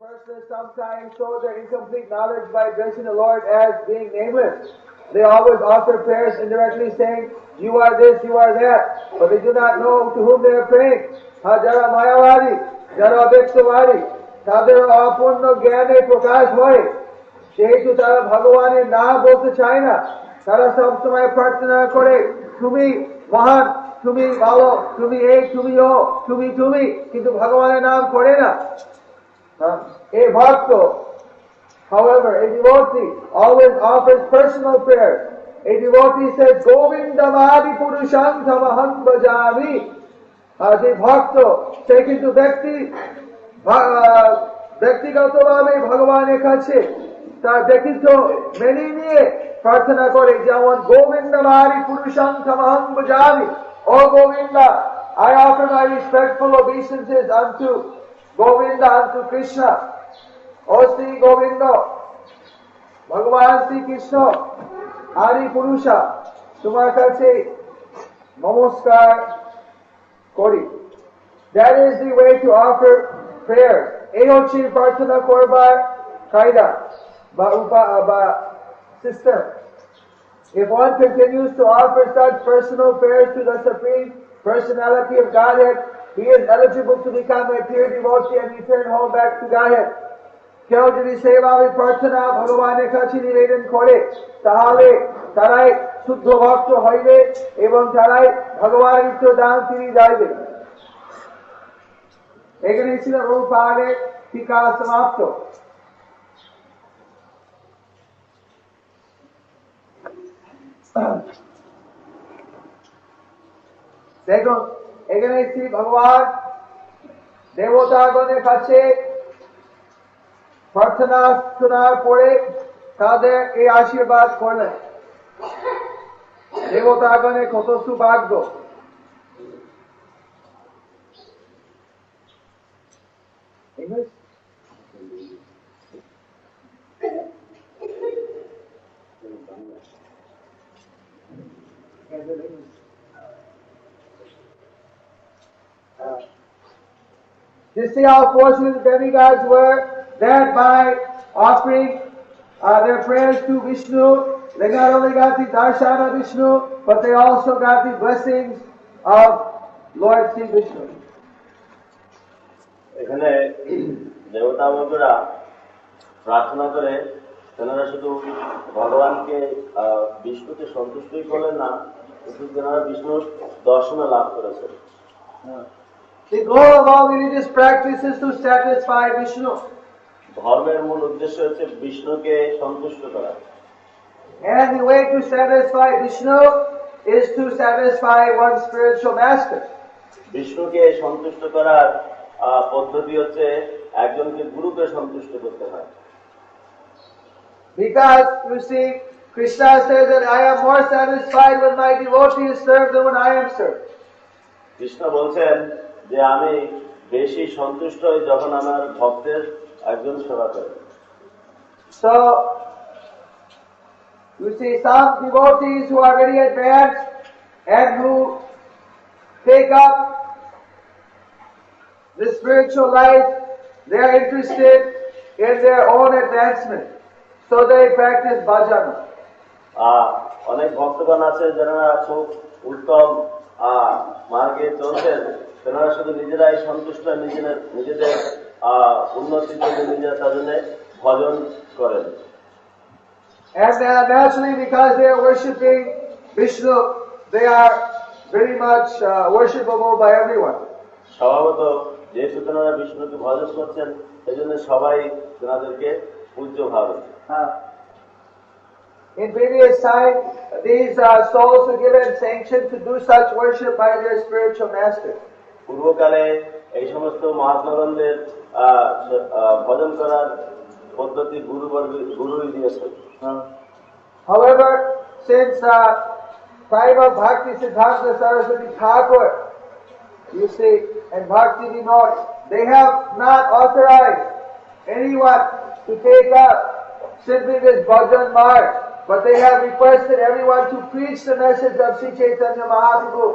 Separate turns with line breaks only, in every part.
Persons sometimes show their incomplete knowledge by addressing the Lord as being nameless. They always offer prayers indirectly saying, you are this, you are that, but they do not know to whom they are praying. Jara Mayavadi, Jara Abhyaktavadi, তাদের অপূর্ণ জ্ঞানে প্রকাশ হয়, যেহেতু তারা ভগবানের নাম বলতে চায় না, তারা সবসময় প্রার্থনা করে তুমি মহান, তুমি ভালো, তুমি এই, তুমি ও, তুমি, কিন্তু ভগবানের নাম করে না। A bhakta, however, a devotee always offers personal prayer. A devotee says, Govindam adi purusham tamaham bhajami. As a bhakta, সে কিন্তু ব্যক্তিগতভাবে ভগবানের কাছে তার ব্যক্তিত্ব মেনে নিয়ে প্রার্থনা করে, যেমন গোবিন্দম আদি পুরুষাং tamaham bhajami. O Govinda, I offer my respectful obeisances unto Govinda, unto Krishna. O Sri Govinda, Bhagavan Sri Krishna, Adi Purusha, তোমার কাছে নমস্কার করি. That is the way to offer prayer. এই হচ্ছে প্রার্থনা করবার কায়দা বা system. If one continues to offer such personal prayers to the Supreme Personality of Godhead, he is eligible to become a pure devotee and return home back to Godhead. কেউ যদি সেভাবে প্রার্থনা ভগবানের কাছে নিবেদন করে, তাহলে তারাই শুদ্ধ ভক্ত হইবে এবং তারাই ভগবানের দান ফিরে যাইবে। এখানে ছিল প্রভুপাদের টিকা সমাপ্ত। দেখুন, এখানে শ্রী ভগবান দেবতাগণের কাছে প্রার্থনা শোনার পরে তাদের এই আশীর্বাদ করলেন। দেবতাগণের কত সৌভাগ্য! You see how fortunate the demigods were that by offering their prayers to Vishnu, they not only got the darshan of Vishnu, but they also got the blessings of Lord Sri Vishnu.
এখানে দেবতা বন্ধুরা প্রার্থনা করে, তেনারা শুধু ভগবানকে বিষ্ণুকে সন্তুষ্টই করলেন না, কিন্তু তেনারা বিষ্ণুর দর্শনে লাভ করেছেন।
The goal of all religious practice is to satisfy Vishnu.
ধর্মের মূল উদ্দেশ্য হচ্ছে বিষ্ণুকে সন্তুষ্ট করা।
And the way to satisfy Vishnu is to satisfy one's spiritual master.
বিষ্ণুকে সন্তুষ্ট করার পদ্ধতি হচ্ছে একজনকে গুরুকে সন্তুষ্ট করতে হয়।
Because you see, Krishna says that I am more satisfied when my devotee is served than when I am served.
Krishna বলছেন যে আমি বেশি সন্তুষ্ট হই যখন আমার ভক্তের একজন সেবা করে।
So you see, some devotees who are very advanced and who take up the spiritual life, they are interested in their own advancement, so they practice bhajana.
অনেক ভক্তগণ আছে যারা খুব উত্তম মার্গে চলছেন, তেনারা শুধু নিজেরাই সন্তুষ্ট, নিজেদের উন্নতির জন্য নিজেরা তাদের ভজন করেন।
And naturally, because they are worshipping Vishnu, they are very much worshipable by everyone.
স্বভাবত যেহেতু তেনারা বিষ্ণুকে ভজন করছেন, এই জন্য সবাই তেনাদেরকে পূজ্য ভাবেন।
In previous time, these souls were given sanction to do such worship by their spiritual master.
পূর্বকালে এই সমস্ত মহাত্মাগণদের ভজন করার পদ্ধতি গুরুই দিয়েছেন।
However, since time of Bhakti Siddhanta Saraswati Thakur, you see, and Bhakti Vinod, they have not authorized anyone to take up simply this bhajan marg, but they have requested everyone to preach the message of Sri Chaitanya Mahaprabhu,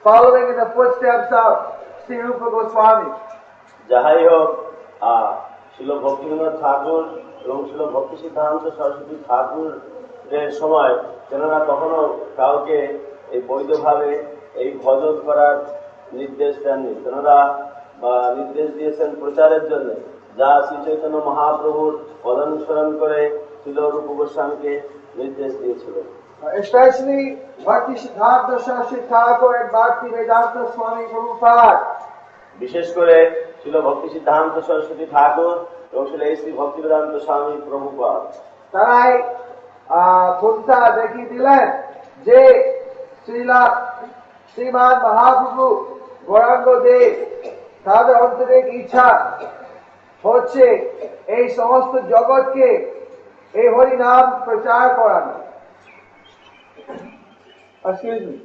following in the footsteps of Sri Rupa Goswami.
যাহাই হোক, শিল ভক্তিবিনোদ ঠাকুর এবং শিল ভক্তি সিদ্ধান্ত সরস্বতী ঠাকুরের সময় তেনারা কখনো কাউকে এই বৈধভাবে এই ভজন করার নির্দেশ দেননি। তেনারা নির্দেশ দিয়েছেন প্রচারের জন্য, যা শ্রী চৈতন্য মহাপ্রভুর পদানুসরণ করে শিল রূপ গোস্বামীকে নির্দেশ দিয়েছিলেন।
Especially Bhakti Siddhanta Saraswati Thakur and Bhakti Vedanta Swami Prabhupada.
বিশেষ করে শিল ভক্তি সিদ্ধান্ত সরস্বতী ঠাকুর এবং শিল শ্রী ভক্তি বেদান্ত স্বামী প্রভুপাদ
তারাই পন্থা দেখিয়ে দিলেন যে শ্রীমান মহাপ্রভু গৌরাঙ্গ দেব তাদের অন্তরিক ইচ্ছা হচ্ছে এই সমস্ত জগৎকে এই হরি নাম প্রচার করানো। Excuse me.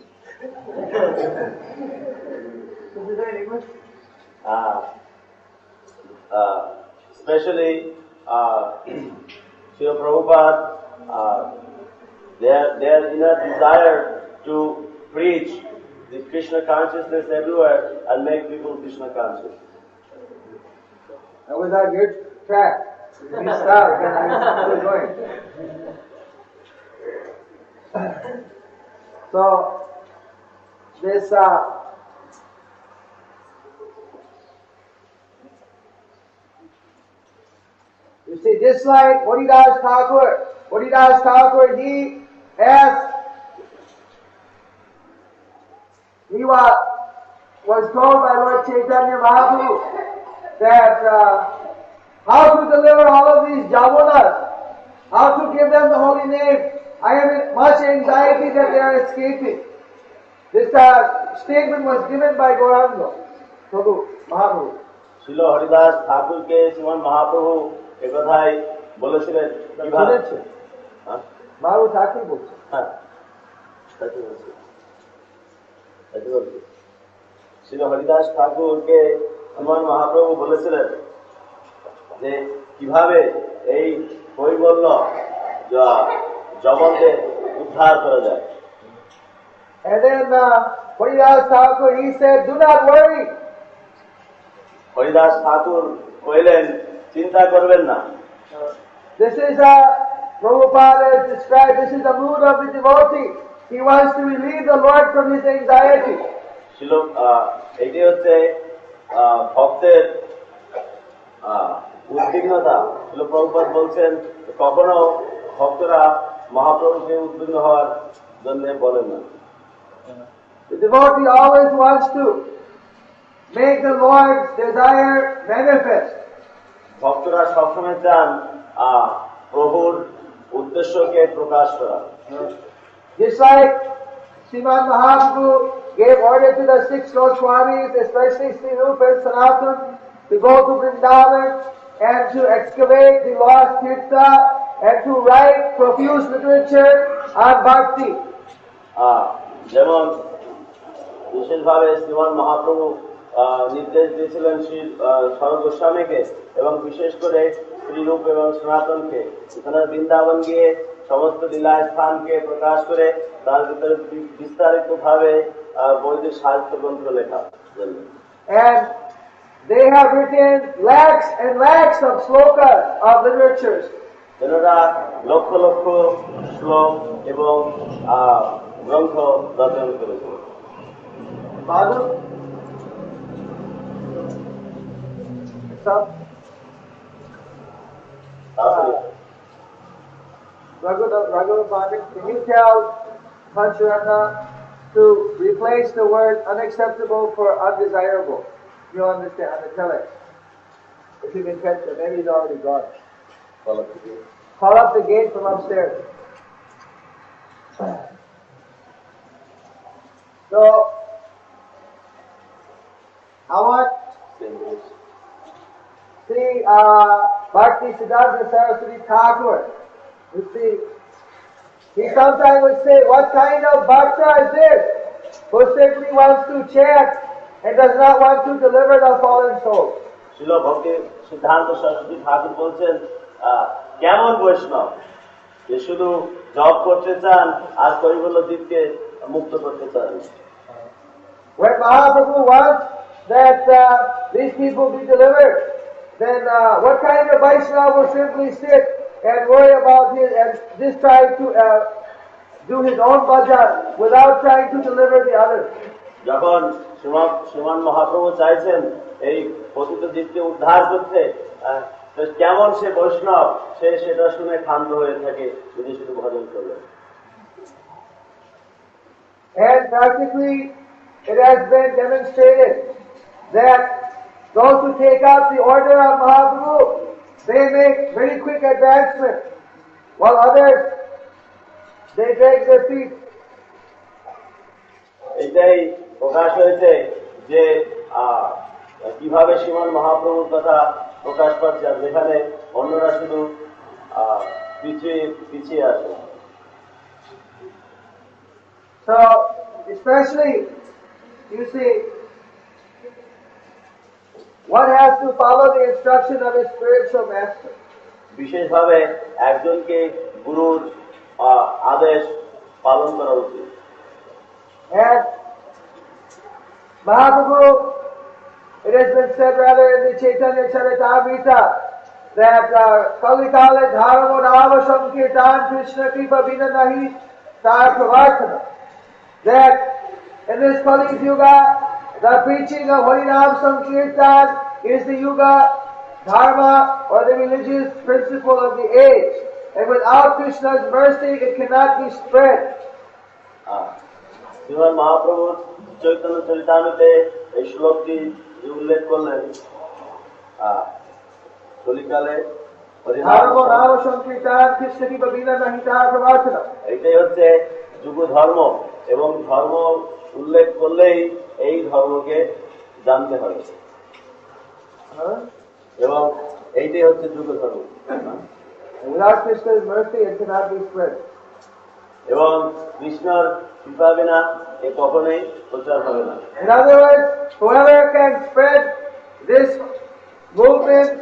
Especially Srila Prabhupada, their inner desire to preach the Krishna consciousness everywhere and make people Krishna conscious.
That was our good track. We stopped and we're going. So this you see, just like Haridas Thakur, he was told by Lord Chaitanya Mahaprabhu that how to deliver all of these javanas, how to give them the holy name. I am in much anxiety that they are escaping. This statement was given by Gauranga Prabhu, Mahaprabhu.
Srila Haridas Thakurকে শ্রীমান মহাপ্রভু একথাই বলেছিলেন। কিভাবে?
Mahaprabhu Thakur বলছে।
হ্যাঁ, শ্রীল হরিদাস ঠাকুরকে শ্রীমান মহাপ্রভু বলেছিলেন যে কিভাবে এই কৈবল্য জগতে উদ্ধার করা যায়।
And then Haridas Thakur, he said, do not worry.
Haridas ঠাকুর কইলেন, চিন্তা করবেন না।
This is Prabhupada has described, this is the mood of the devotee. He wants to relieve the Lord from his anxiety.
এটি হচ্ছে ভক্তের উদ্বিগ্নতা। শিল প্রভুপাদ বলছেন কখনো ভক্তরা মহাপ্রভুকে উদ্বিগ্ন হওয়ার জন্য বলেন না।
The devotee always wants to make the Lord's desire manifest.
ভক্তরা সবসময় চান প্রভুর উদ্দেশ্যকে প্রকাশ করা।
Just like Śrīmad Mahaprabhu gave order to the 6 Goswamis, especially Sri Rupa and Sanatana, to go to Vrindavan and to excavate the lost Tirtha and to write profuse literature on bhakti.
যেমন বিশেষভাবে শ্রীমান মহাপ্রভু নির্দেশ দিয়েছিলেন শ্রী স্বরূপ গোস্বামীকে এবং বিশেষ করে শ্রীরূপ এবং সনাতনকে এখানে বৃন্দাবন গিয়ে সমস্ত লীলা স্থানকে প্রকাশ করে তার ভিতরে বিস্তারিত ভাবে বৈদিক সাহিত্য গ্রন্থ লেখা।
And they have written lakhs and lakhs of slokas of literatures.
এনারা লক্ষ লক্ষ শ্লোক এবং গ্রন্থ রচনা করেছে।
Madhu? Raghunath Pandit, can you tell Pancharana to replace the word unacceptable for undesirable? You understand? Tell it. If you can catch it, maybe he's already gone. Call up the gate from upstairs. So, I want see Bhakti Siddhanta Saraswati Thakur. You see, he sometimes would say, what kind of bhakta is this who simply wants to chant and does not want to deliver the fallen soul?
শিল ভক্তি সিদ্ধান্ত সরস্বতী ঠাকুর বলছেন, কেমন বৈষ্ণব যে শুধু জপ করতে চান আর কৈবল্য দ্বীপকে মুক্ত করতে চান।
When Mahaprabhu wants that these people be delivered, then what kind of Vaishnava will simply sit and worry about his and just try to do his own bhajan without trying to deliver the others?
যখন শ্রীমান মহাপ্রভু চাইছেন এই পতিত জীবকে উদ্ধার করতে, তো কেমন সে বৈষ্ণব সে সেটা শুনে ক্ষান্ত হয়ে থাকে যদি শুধু ভজন করবে।
And practically it has been demonstrated that those who take up the order of Mahaprabhu, they make very quick advancement, while others, they drag their feet.
এটাই প্রকাশ হয়েছে যে কিভাবে শ্রীমান মহাপ্রভুর কথা প্রকাশ পাচ্ছে, আর যেখানে অন্যরা শুধু পিছিয়ে আসে।
So, especially, you see, one has to follow the instruction of his spiritual master.
বিশেষভাবে একজনকে গুরুর আদেশ পালন করা উচিত।
And Mahaprabhu, it has been said rather in the Chaitanya Charitamrita that Kalikale Dharmo Nava Sankirtan Krishna Kripa Vina Nahi Tar Pravartana, that in this Kali Yuga, the preaching of Harinam Sankirtan is the Yuga Dharma or the religious principle of the age, and without Krishna's mercy it cannot be spread.
শ্রীমান মহাপ্রভুর চৈতন্য চরিতামৃতে এই শ্লোকটি উল্লেখ করলেন, কলিকালে
Dharmo Nava Sankirtan Krishna Kripa Vina Nahi Tar Pravartana.
এইটাই হচ্ছে যুগ ধর্ম, এবং ধর্ম উল্লেখ করলেই এই ধর্মকে জানতে হবে, এবং এইটাই হচ্ছে যুগ ধর্ম।
Without Krishna's mercy, it cannot be spread.
এবং কৃষ্ণর কৃপা বিনা এ কখনোই প্রচার হবে না।
In other words, whoever can spread this movement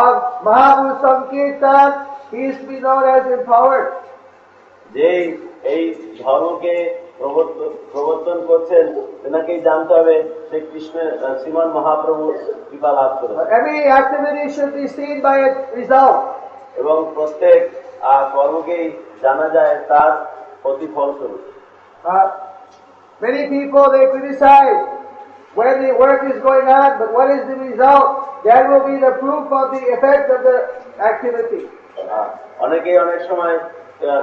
of Mahaprabhu Sankirtan, he is to be known as empowered.
যে এই ধর্মকে প্রবর্তন করছেন তেনাকেই জানতে হবে সে কৃষ্ণের শ্রীমান মহাপ্রভুর কৃপা লাভ করে।
Every activity should be seen by its result.
এবং প্রত্যেক কর্মকেই জানা যায় তার প্রতিফল স্বরূপ।
Many people, they criticize when the work is going on, but what is the result? That will be the proof of the effect of the activity.
অনেকেই অনেক সময়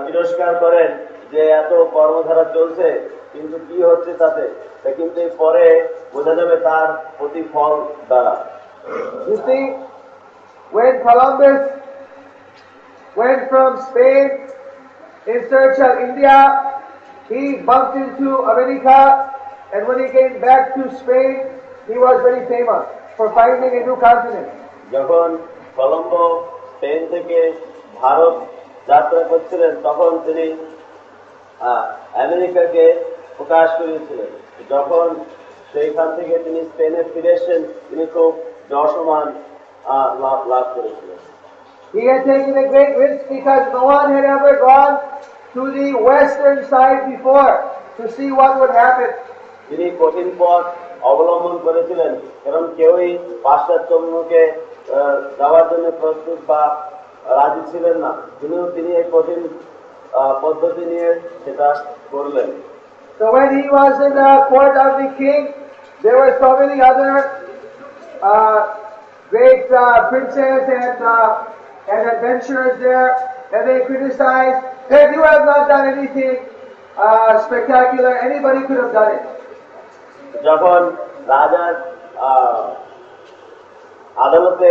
তিরস্কার করেন যে এত কর্মধারা চলছে কিন্তু কি হচ্ছে তাতে, কিন্তু পরে বোঝা যাবে তার প্রতিফল দ্বারা।
You see, when Columbus went from Spain in search of India, he bumped into America, and when he came back to Spain, he was very famous for finding a new continent.
যখন Colombo Spain থেকে ভারত যাত্রা করছিলেন তখন তিনি আমেরিকাকে প্রকাশ করেছিলেন। যখন সেইখান থেকে তিনি স্পেনে ফিরে এসেছেন তিনি খুব যশমান লাভ করেছিলেন।
He had taken a great risk because no one had ever gone to the western side before to see what would happen.
তিনি কঠিন পথ অবলম্বন করেছিলেন, কারণ কেউই পাশ্চাত্য অভিমুখে যাওয়ার জন্য প্রস্তুত বা রাজি ছিলেন না। তিনি এই কঠিন পদ্ধতি নিয়ে সেটা করলেন।
So when he was in the court of the king, there were so many other great princes and adventurers there, and they criticized that you have not done anything spectacular. Anybody could have done it.
যখন রাজার আদালতে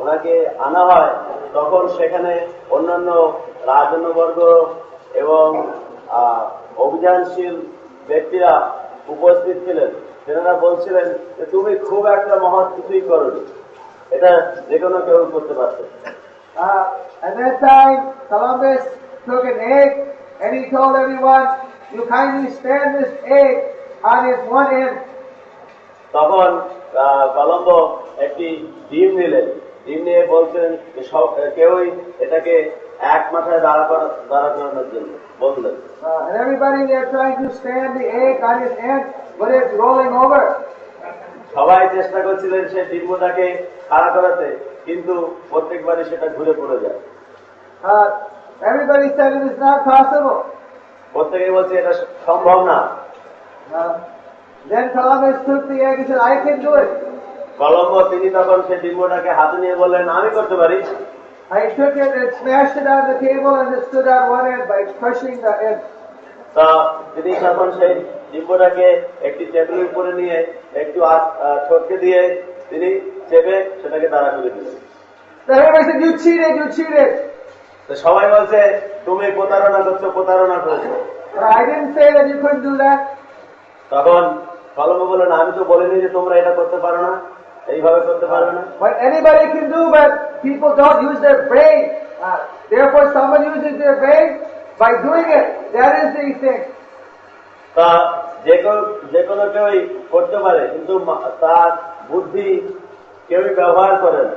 ওনাকে আনা হয় তখন সেখানে অন্যান্য রাজন্যবর্গ এবং অভিযানশীল ব্যক্তিরা উপস্থিত ছিলেন। তেনারা বলছিলেন যে তুমি খুব একটা মহৎ কিছুই করোনি, এটা যে কোনো কেউ করতে পারত।
At that time, Columbus took an egg and he told everyone, you kindly stand this egg on its one end.
তখন কলম্বো একটি ডিম নিলেন, ডিম নিয়ে বলছেন যে কেউই এটাকে এক মাথায় দাঁড়া করানোর জন্য বললেন।
And everybody they're trying to stand the egg on its end, but it's rolling over.
সবাই চেষ্টা করছিলেন সেই ডিম্বটাকে খাড়া করাতে, কিন্তু প্রত্যেকবারই সেটা ঘুরে পড়ে যায়।
Everybody said it is not possible.
প্রত্যেকেই বলছে এটা সম্ভব না।
Then Columbus took the egg and said, I can do it.
Colombo তিনি তখন সেই ডিম্বটাকে হাতে নিয়ে বললেন, আমি করতে পারি।
I took it and smashed it on the table and it stood on one end by crushing the egg.
তা তিনি তখন সেই ডিম্বটাকে একটি টেবিলের উপরে নিয়ে একটু ঠটকে দিয়ে তিনি চেপে সেটাকে দাঁড়া করে দিলেন।
So everybody said, you cheated, you cheated.
তো সবাই বলছে তুমি প্রতারণা করছো, প্রতারণা করছো।
I didn't say that you couldn't do that.
তখন কলম্বো বললেন, আমি তো বলিনি যে তোমরা এটা করতে পারো না, এইভাবে করতে পারবে না।
But anybody can do, but people don't use their brain. Therefore, someone uses their brain by doing it. That is the thing.
তা যে কোনো কেউই করতে পারে, কিন্তু তার বুদ্ধি কেউই ব্যবহার করে না।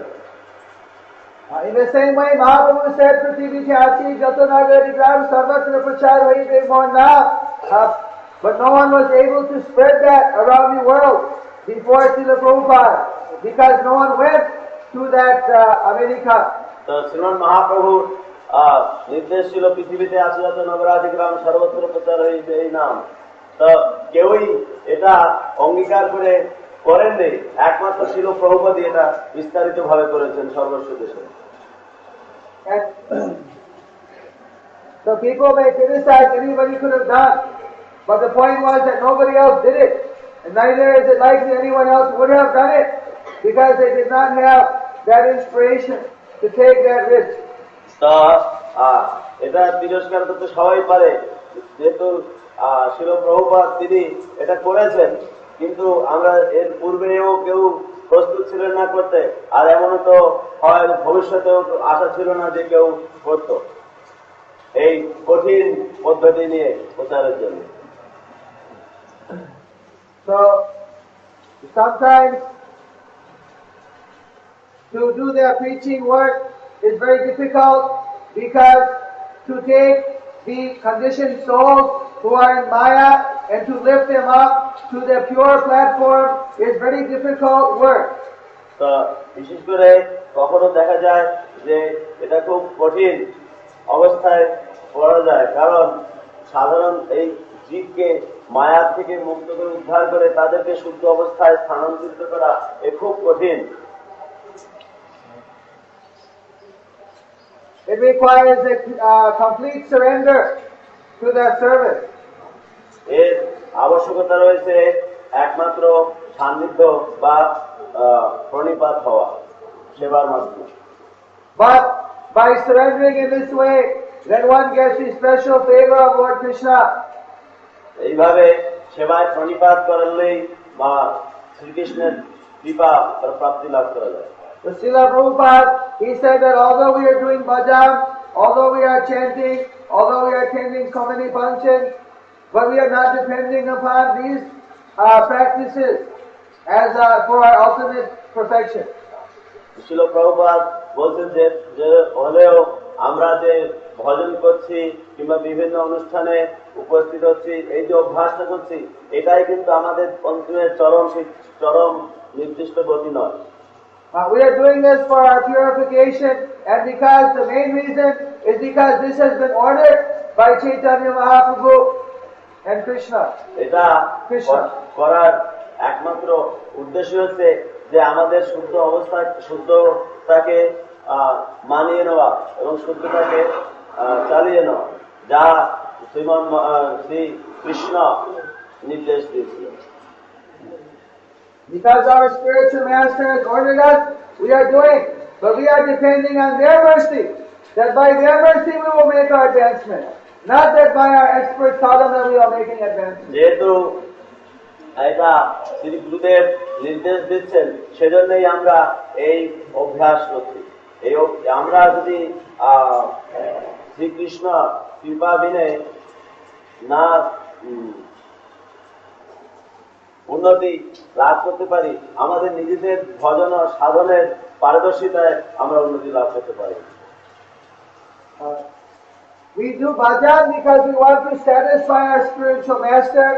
In the same way, Mahaprabhu said, Prithivi Khyati Jato Nagari Gram Sarvatra Prachar Vaide Mohana. But no one was able to spread that around the world before Srila Prabhupada, because no one went to that America.
তো শ্রীমদ মহাপ্রভু নির্দেশ ছিল পৃথিবীতে আছে যত নগরাধি গ্রাম সর্বত্র প্রচার হইবে এই নাম। তো কেউই এটা অঙ্গীকার করে করেননি, একমাত্র ছিল প্রভুপাদই এটা বিস্তারিত ভাবে করেছেন সর্বস্ব দেশে।
And so people may criticize anybody could have done, but the point was that nobody else did it, and neither is it likely anyone else would have done it, because they did not have that inspiration to take that risk.
তা এটা তিরস্কার করতে সবাই পারে, যেহেতু শিল প্রভুপাদ তিনি এটা করেছেন, কিন্তু আমরা এর পূর্বেও কেউ প্রস্তুত ছিলেন না করতে, আর এমনও তো হয় ভবিষ্যতেও আশা ছিল না যে কেউ করত এই কঠিন পদ্ধতি নিয়ে প্রচারের জন্য।
So sometimes to do their preaching work is very difficult, because to take the conditioned souls who are in Maya and to lift them up to their pure platform is very difficult work.
তো বিশেষ করে কখনো দেখা যায় যে এটা খুব কঠিন অবস্থায় পড়া যায়, কারণ সাধারণ এই জীবকে মায়ার থেকে মুক্ত করে উদ্ধার করে তাদেরকে শুদ্ধ অবস্থায় স্থানান্তরিত করা এ খুব কঠিন।
It requires a complete surrender to their service.
এর আবশ্যকতা রয়েছে একমাত্র সান্নিধ্য বা প্রণিপাত হওয়া সেবার মাধ্যমে।
But by surrendering in this way, then one gets the special favor of Lord Krishna.
এইভাবে সেবায় প্রণিপাত করলেই বা শ্রীকৃষ্ণের কৃপা প্রাপ্তি লাভ করা যায়।
The Srila Prabhupada, he said that although we are doing bhajan, although we are chanting, although we are attending so many functions, but we are not depending upon these practices as for our ultimate perfection.
শিল প্রভুপাদ বলছেন যে হলেও আমরা যে ভজন করছি কিংবা বিভিন্ন অনুষ্ঠানে উপস্থিত হচ্ছি, এই যে অভ্যাসটা করছি, এটাই কিন্তু আমাদের অন্তিমের চরম নির্দিষ্ট গতি নয়।
We are doing this for our purification, and because the main reason is because this has been ordered by Chaitanya Mahaprabhu and Krishna.
এটা করার একমাত্র উদ্দেশ্য হচ্ছে যে আমাদের শুদ্ধতাকে মানিয়ে নেওয়া এবং শুদ্ধতাকে চালিয়ে নেওয়া, যা শ্রী কৃষ্ণ নির্দেশ দিয়েছিলেন।
Because our spiritual master has ordered us, we are doing, but we are depending on their mercy, that by their mercy we will make our advancement, not that by our expert sadhana we are making advancement.
যেহেতু এটা শ্রী গুরুদেব নির্দেশ দিচ্ছেন, সেজন্যই আমরা এই অভ্যাস করছি। আমরা যদি শ্রীকৃষ্ণ কৃপা বিনে না উন্নতি লাভ করতে পারি, আমাদের নিজেদের ভজন ও সাধনের পারদর্শিতায় আমরা উন্নতি লাভ করতে পারি।
We do bhajan because we want to satisfy our spiritual master,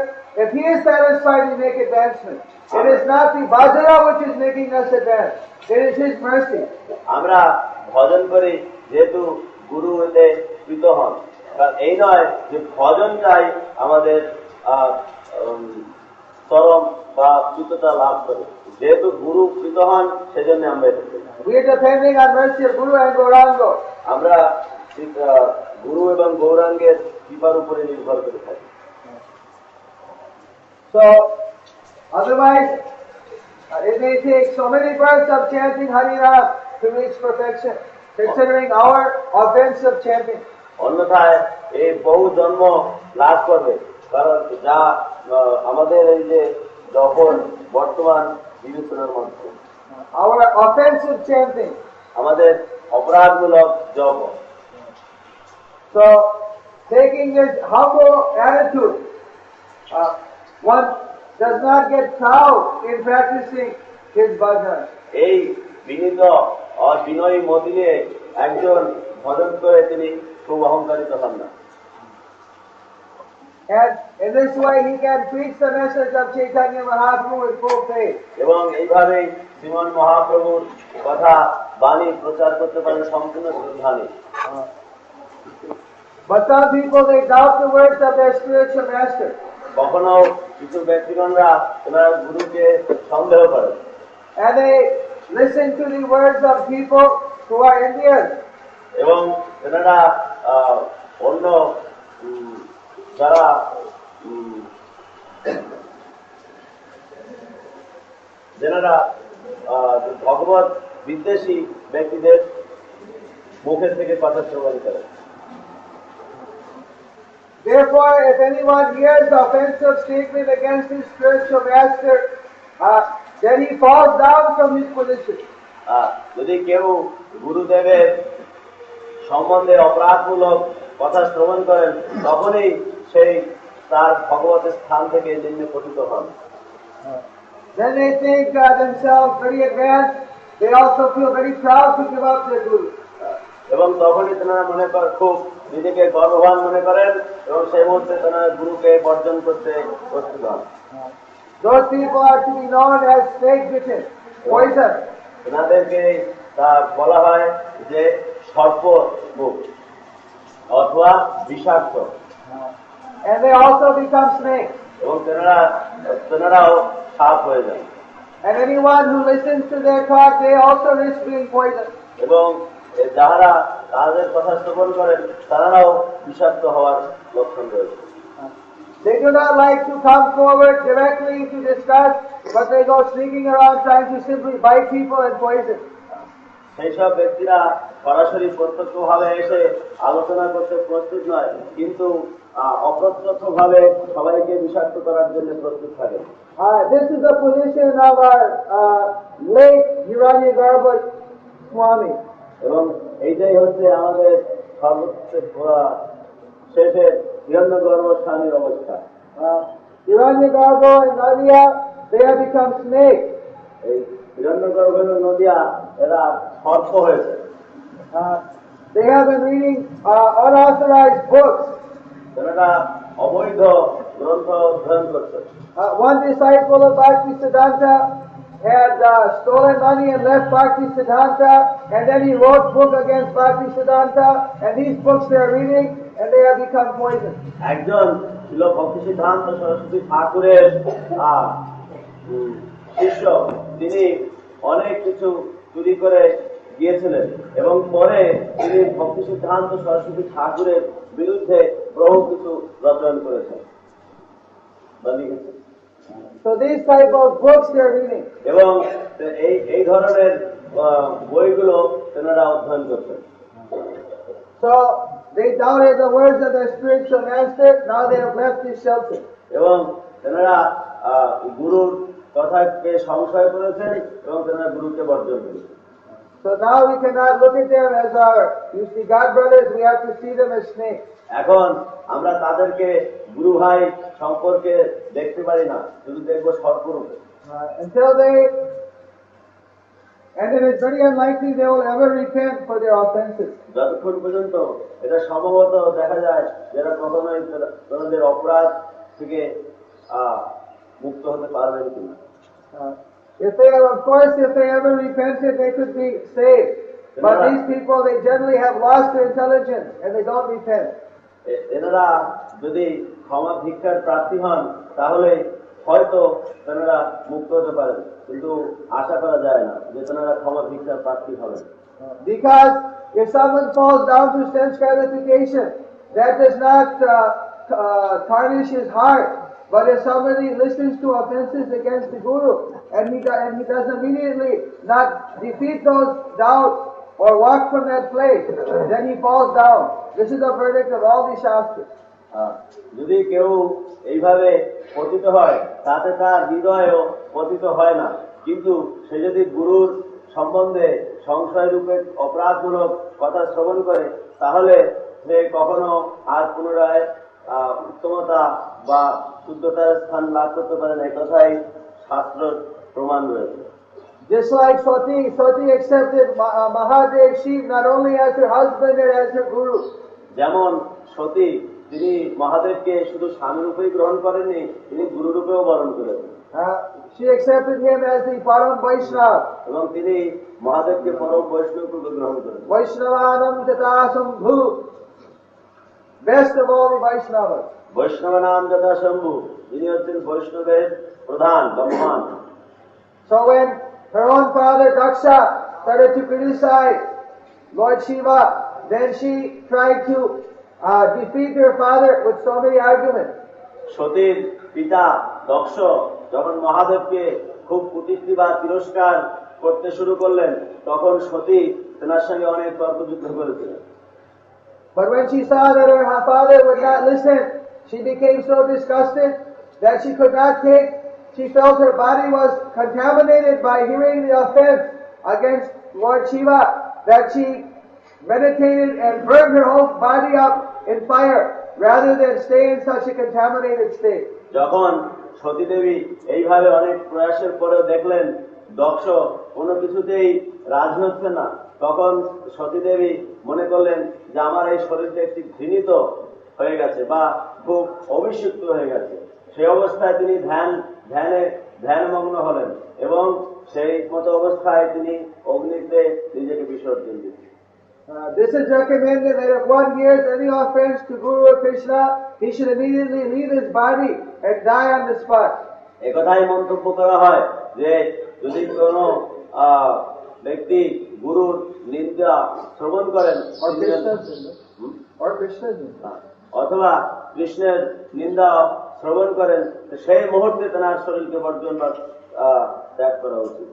if he is satisfied, we make advancement. It is not the bhajana which is making us advance. It is his mercy.
আমরা ভজন করি যেহেতু গুরু এতে কৃত হন, কারণ এই নয় যে ভজনটাই আমাদের চরম বা কৃততা লাভ করে। যেহেতু গুরু কৃত হন সেজন্য আমরা এটা করি।
We are depending on mercy of Guru and Gauranga.
আমরা গুরু এবং গৌরাঙ্গের কৃপার উপরে নির্ভর করে থাকি।
So, otherwise, it may take so many births of chanting Hari Ram to reach perfection, considering our offensive chanting.
অন্যথায় এই বহু জন্ম লাভ করবে, কারণ যা আমাদের এই যে যখন বর্তমান বিবেচনার মধ্যে
Our offensive chanting.
আমাদের অপরাধমূলক জপ।
So, taking this humble attitude, one does not get proud in practicing his bhajan.
এই বিনীত বিনয়ী মতি নিয়ে একজন ভজন করে তিনি খুব অহংকারিত হন না।
And in this way he can preach the message of Chaitanya Mahaprabhu with full faith.
এবং এইভাবেই শ্রীমন মহাপ্রভুর কথা বাণী প্রচার করতে পারেন সম্পূর্ণ শ্রদ্ধা নিয়ে।
But some people, they doubt the words of their spiritual master.
কখনো কিছু ব্যক্তিগণরা ওনার গুরুকে সন্দেহ করে,
And they listen to the words of people who are Indians.
এবং এনারা অন্য যারা যেনারা ভগবত বিদ্বেষী ব্যক্তিদের মুখের থেকে কথা শ্রবণ করে।
Therefore, if anyone hears the offensive statement against his spiritual master, then he falls down from his position.
যদি কেউ গুরুদেবের সম্বন্ধে অপরাধমূলক কথা শ্রবণ করেন, তখনই সেই তার ভগবতের স্থান থেকে নিম্নে পতিত হন।
Then they think themselves very advanced. They also feel very proud to give up their guru.
এবং তখনই তারা মনে করেন, খুব নিজেকে গর্ববান মনে করেন এবং সেই মুহূর্তে তারা গুরুকে বর্জন করতে প্রস্তুত হন।
Those people are to be known as snake bitten, poison.
এনাদেরকে তা বলা হয় যে সর্প মুখ অথবা বিষাক্ত।
And they also become snakes.
এবং তেনারাও সাপ হয়ে যায়।
And anyone who listens to their talk, they also risk being poisoned.
এবং যাহারা তাদের কথা শ্রবণ করেন তারাও বিষাক্ত হওয়ার লক্ষণ রয়েছে।
They do not like to come forward directly to discuss, but they go sneaking around trying to simply bite people and poison.
সেই সব ব্যক্তিরা সরাসরি প্রত্যক্ষভাবে এসে আলোচনা করতে প্রস্তুত নয়, কিন্তু অপ্রত্যক্ষভাবে সবাইকে বিষাক্ত করার জন্য প্রস্তুত থাকে।
This is the position of our late Hiranyagarbha Swami.
এবং এইটাই হচ্ছে আমাদের শেষে হিরণ্যগর্ভ স্বামীর অবস্থা।
Hiranyagarbha and Nadia, they have become snakes.
এই হিরণ্যগর্ভ এবং নদিয়া এরা সর্প হয়েছে।
They have been reading unauthorized books.
এরা অবৈধ গ্রন্থ অধ্যয়ন করছে।
One disciple of Bhaktisiddhanta had stolen money and left Bhaktisiddhanta, and then he wrote book against Bhaktisiddhanta, and these books they are reading, and they have become poison.
একজন ছিল ভক্তিসিদ্ধান্ত সরস্বতী ঠাকুরের শিষ্য, তিনি অনেক কিছু চুরি করে গিয়েছিলেন এবং পরে তিনি ভক্তিসিদ্ধান্ত সরস্বতী ঠাকুরের বিরুদ্ধে বহু কিছু রচনা করেছেন।
So these type of books they are reading.
এবং এই ধরনের বইগুলো তেনারা অধ্যয়ন করছেন।
So they doubted the words of their spiritual master. Now they have left his shelter.
এবং তেনারা গুরুর কথাকে সংশয় করেছেন এবং তেনারা গুরুকে বর্জন করেছেন।
So now we cannot look at them as our, you see, God brothers. We have to see them as snakes.
এখন আমরা তাদেরকে গুরু ভাই সম্পর্কে দেখতে পারি না, শুধু দেখবো সর্পরূপে।
Until they, and it is very unlikely they will ever repent for their offenses.
যতক্ষণ পর্যন্ত এটা সম্ভবত দেখা যায় যারা কখনোই তাদের অপরাধ থেকে মুক্ত হতে পারবেন কিনা।
If they have, of course, if they ever repented, they could be saved. But these people, they generally have lost their intelligence and they don't repent.
এনারা যদি ক্ষমা ভিক্ষার প্রার্থী হন তাহলে হয়তো তেনারা মুক্ত হতে পারেন, কিন্তু আশা করা যায় না যে তেনারা ক্ষমা ভিক্ষার প্রার্থী হবেন।
Because if someone falls down to sense gratification, that does not tarnish his heart. But if somebody listens to offenses against the Guru and he does immediately not defeat those doubts or walk from that place, then he falls down. This is the verdict of all the Shastras.
যদি কেউ এইভাবে পতিত হয় তাতে তার হৃদয়ও পতিত হয় না, কিন্তু সে যদি গুরুর সম্বন্ধে সংশয় রূপে অপরাধমূলক কথা শ্রবণ করে তাহলে সে কখনো আর পুনরায় উত্তমতা বা শুদ্ধতার স্থান লাভ করতে পারে না। এই কথাই শাস্ত্র প্রমাণ রয়েছে।
Just like Sati accepted Mahadev Shiv not only as her husband and as her guru.
যেমন সতী তিনি মহাদেবকে শুধু স্বামী রূপেই গ্রহণ করেননি, তিনি গুরু রূপেও বরণ করেছেন।
She accepted him as the Param Vaishnava.
এবং তিনি মহাদেবকে পরম বৈষ্ণব রূপে গ্রহণ করেন।
Vaishnavanam Tata Sambhu, best of all the Vaishnavas.
বৈষ্ণব নাম যথা শম্ভু, তিনি হচ্ছেন বৈষ্ণবের প্রধান বা মহান।
So when her own father Daksha started to criticize Lord Shiva, then she tried to defeat her father with so many arguments.
সতীর পিতা দক্ষ যখন মহাদেবকে খুব কুটিক্তি বা তিরস্কার করতে শুরু করলেন তখন সতী তেনার সঙ্গে অনেক তর্কযুদ্ধ করেছিলেন।
But when she saw that her father would not listen, she became so disgusted that she could not take. She felt her body was contaminated by hearing the offense against Lord Shiva, that she meditated and burned her whole body up in fire rather than stay in such a contaminated state.
যখন সতী দেবী এইভাবে অনেক প্রয়াসের পরেও দেখলেন দক্ষ কোনো কিছুতেই রাজি হচ্ছে না, তখন সতী দেবী মনে করলেন যে আমার এই শরীরটা একটি ঘৃণিত হয়ে গেছে বা খুব অভিষিক্ত হয়ে গেছে। সেই অবস্থায় তিনি ধ্যানমগ্ন হলেন এবং সেই মতো অবস্থায় তিনি অগ্নিতে নিজেকে বিসর্জন দিলেন।
This is recommended that if one hears any offense to Guru or Krishna, he should immediately leave his body and die on the spot.
একথাই মন্তব্য করা হয় যে যদি কোন ব্যক্তি গুরুর নিন্দা শ্রবণ করেন অথবা কৃষ্ণের নিন্দা শ্রবণ করেন সেই মুহূর্তে তার শরীরকে বর্জন ত্যাগ করা উচিত।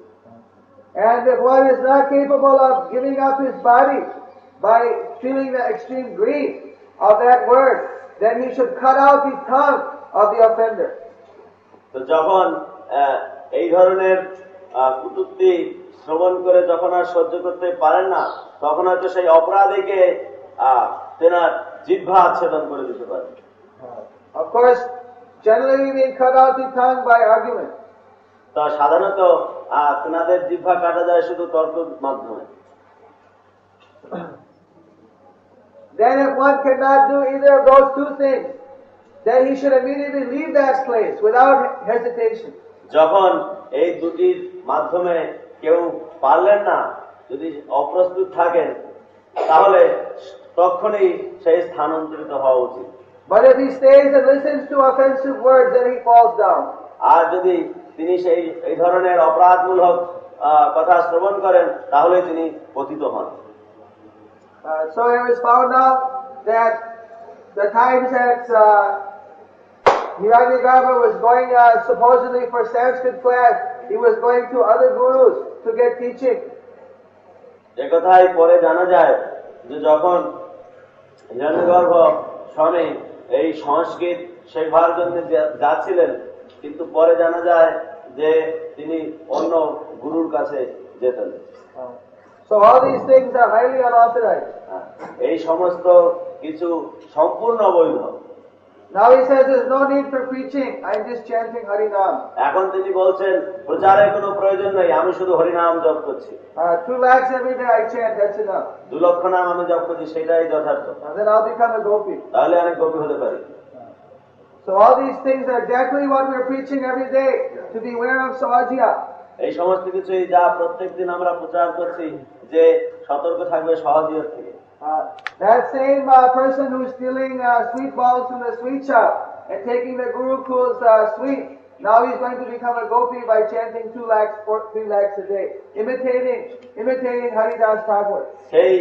And if one is not capable of giving up his body by feeling the extreme grief of that word, then he should cut out the tongue of the offender.
তো যখন এই ধরনের কুটুক্তি শ্রবণ করে যখন আর সহ্য করতে পারেন না তখন হয়তো সেই অপরাধীকে তেনার জিহ্বা ছেদন করে দিতে পারে।
Of course, generally we cut out the tongue by argument.
তা সাধারণত তেনাদের জিহ্বা কাটা যায় শুধু তর্কের মাধ্যমে।
Then if one cannot do either of those two things, then he should immediately leave that place without hesitation.
যখন এই দুটির মাধ্যমে কেউ পারলেন না, যদি অপ্রস্তুত থাকেন তাহলে তখনই সেই স্থানান্তরিত হওয়া উচিত।
But if he stays and listens to offensive words, then he falls down.
আর যদি তিনি এই ধরনের অপরাধমূলক কথা শ্রবণ করেন তাহলে তিনি পতিত হন।
So it was found out that the times that Hiranyagarbha was going supposedly for Sanskrit class, he was going to other gurus to get teaching.
একথাই পরে জানা যায় যে যখন হিরণ্যগর্ভ স্বামী এই সংস্কৃত শেখার জন্য যাচ্ছিলেন, কিন্তু পরে জানা যায় যে তিনি অন্য গুরুর কাছে যেতেন।
So all these things are highly unauthorized.
এই সমস্ত কিছু সম্পূর্ণ অবৈধ।
Now he says there's no need for preaching. I'm just chanting Hari Nam.
এখন তিনি বলছেন প্রচারের কোনো প্রয়োজন নেই, আমি শুধু হরিনাম জপ করছি।
2 lakhs every day I chant, that's enough.
2 লক্ষ নাম আমি জপ করছি, সেটাই যথার্থ।
And then I'll become a gopi.
তাহলে অনেক গোপী হতে পারি।
So all these things are exactly what we're preaching every day, to beware of Sahajya.
এই সমস্ত কিছুই যা প্রত্যেকদিন আমরা প্রচার করছি যে সতর্ক থাকবে সহজিয়ত থেকে।
That same person who's stealing sweet balls from the sweet shop and taking the Gurukul's sweet, now he's going to become a gopi by chanting 2 lakhs, 3 lakhs a day, imitating Haridas Thakur.
সেই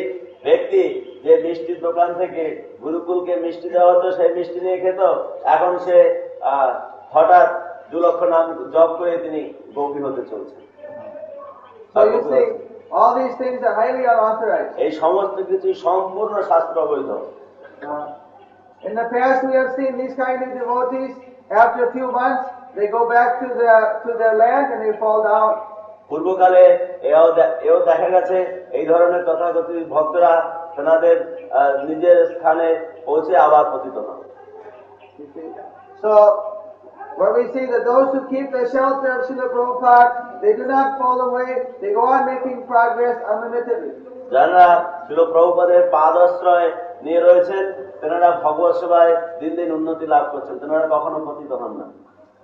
ব্যক্তি যে মিষ্টির দোকান থেকে গুরুকুলকে মিষ্টি দেওয়া হতো, সেই মিষ্টি নিয়ে খেত, এখন সে হঠাৎ 2 লক্ষ নাম জপ করে তিনি গোপী হতে চলছেন।
So you see, all these things are highly unauthorized.
এই সমস্ত কিছু সম্পূর্ণ শাস্ত্র বৈধ।
In the past we have seen these kind of devotees, after a few months, they go back to their land and they fall down.
পূর্বকালে এও দেখা গেছে এই ধরনের তথাকথিত ভক্তরা তেনাদের নিজের স্থানে পৌঁছে আবার পতিত হন।
So where we see that those who keep the shelter of Srila Prabhupada, they do not fall away, they go on making progress unlimitedly.
যারা শ্রীল প্রভুপাদের পাদাশ্রয় নিয়ে রয়েছেন, তেনারা ভগবত সেবায় দিন দিন উন্নতি লাভ করছেন, তেনারা কখনো পতিত হন না।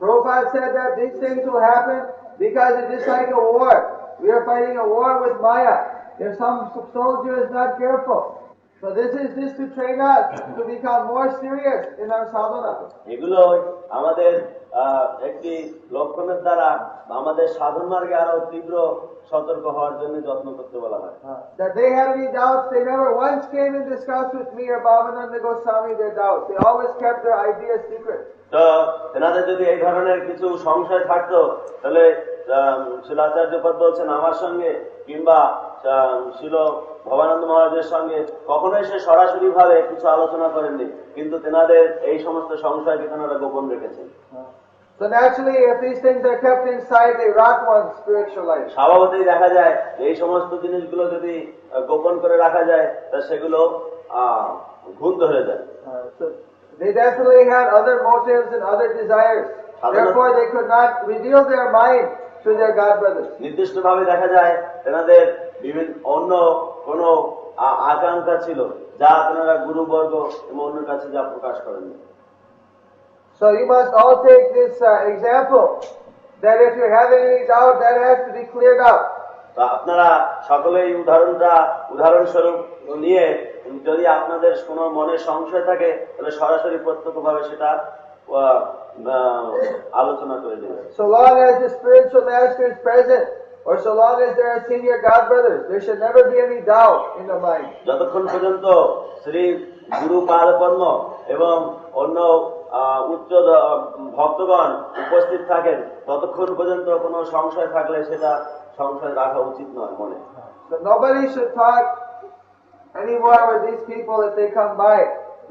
Prabhupada said that these things will happen because it is like a war. We are fighting a war with Maya. If some soldier is not careful. So this is just to train us to become more serious in our sadhana.
এগুলো আমাদের একটি লক্ষণের দ্বারা আমাদের সাধন মার্গে আরো তীব্র সতর্ক হওয়ার জন্য যত্ন করতে বলা হয়।
That they had any doubts, they never once came and discussed with me or Bhavananda Goswami their doubts. They always kept their ideas secret.
তো তেনাদের যদি এই ধরনের কিছু সংশয় থাকতো, তাহলে শিলাচার্যপদ বলছেন আমার সঙ্গে কিংবা শিল ভবানন্দ মহারাজের সঙ্গে কখনোই সে সরাসরি ভাবে কিছু আলোচনা করেননি, কিন্তু তেনাদের এই সমস্ত সংশয়কে তেনারা গোপন রেখেছেন।
So naturally, if these things are kept inside, they rot one's spiritual life.
স্বভাবতই দেখা যায় এই সমস্ত জিনিসগুলো যদি গোপন করে রাখা যায়, তা সেগুলো ঘুণ ধরে যায়।
So they definitely had other motives and other desires. Therefore, they could not reveal their mind to their god brothers.
নির্দিষ্ট ভাবে দেখা যায় তেনাদের বিভিন্ন অন্য কোন আকাঙ্ক্ষা ছিল যা তেনারা গুরুবর্গ এবং অন্যের কাছে যা প্রকাশ করেননি।
So you must all take this example that if you're having any doubt, that has to be cleared up.
আপনারা সকলেই উদাহরণস্বরূপ নিয়ে যদি আপনাদের কোনো মনে সংশয় থাকে তাহলে সরাসরি প্রত্যক্ষভাবে সেটা আলোচনা করে দেবেন।
So long as the spiritual master is present, or so long as there are senior god brothers, there should never be any doubt in the mind.
যতক্ষণ পর্যন্ত শ্রী গুরু পাদপদ্ম এবং অন্য উচ্চ ভক্তগণ উপস্থিত থাকেন, ততক্ষণ পর্যন্ত কোনো সংশয় থাকলে সেটা সংশয় রাখা উচিত নয় মনে।
So nobody should talk anymore with these people if they come by,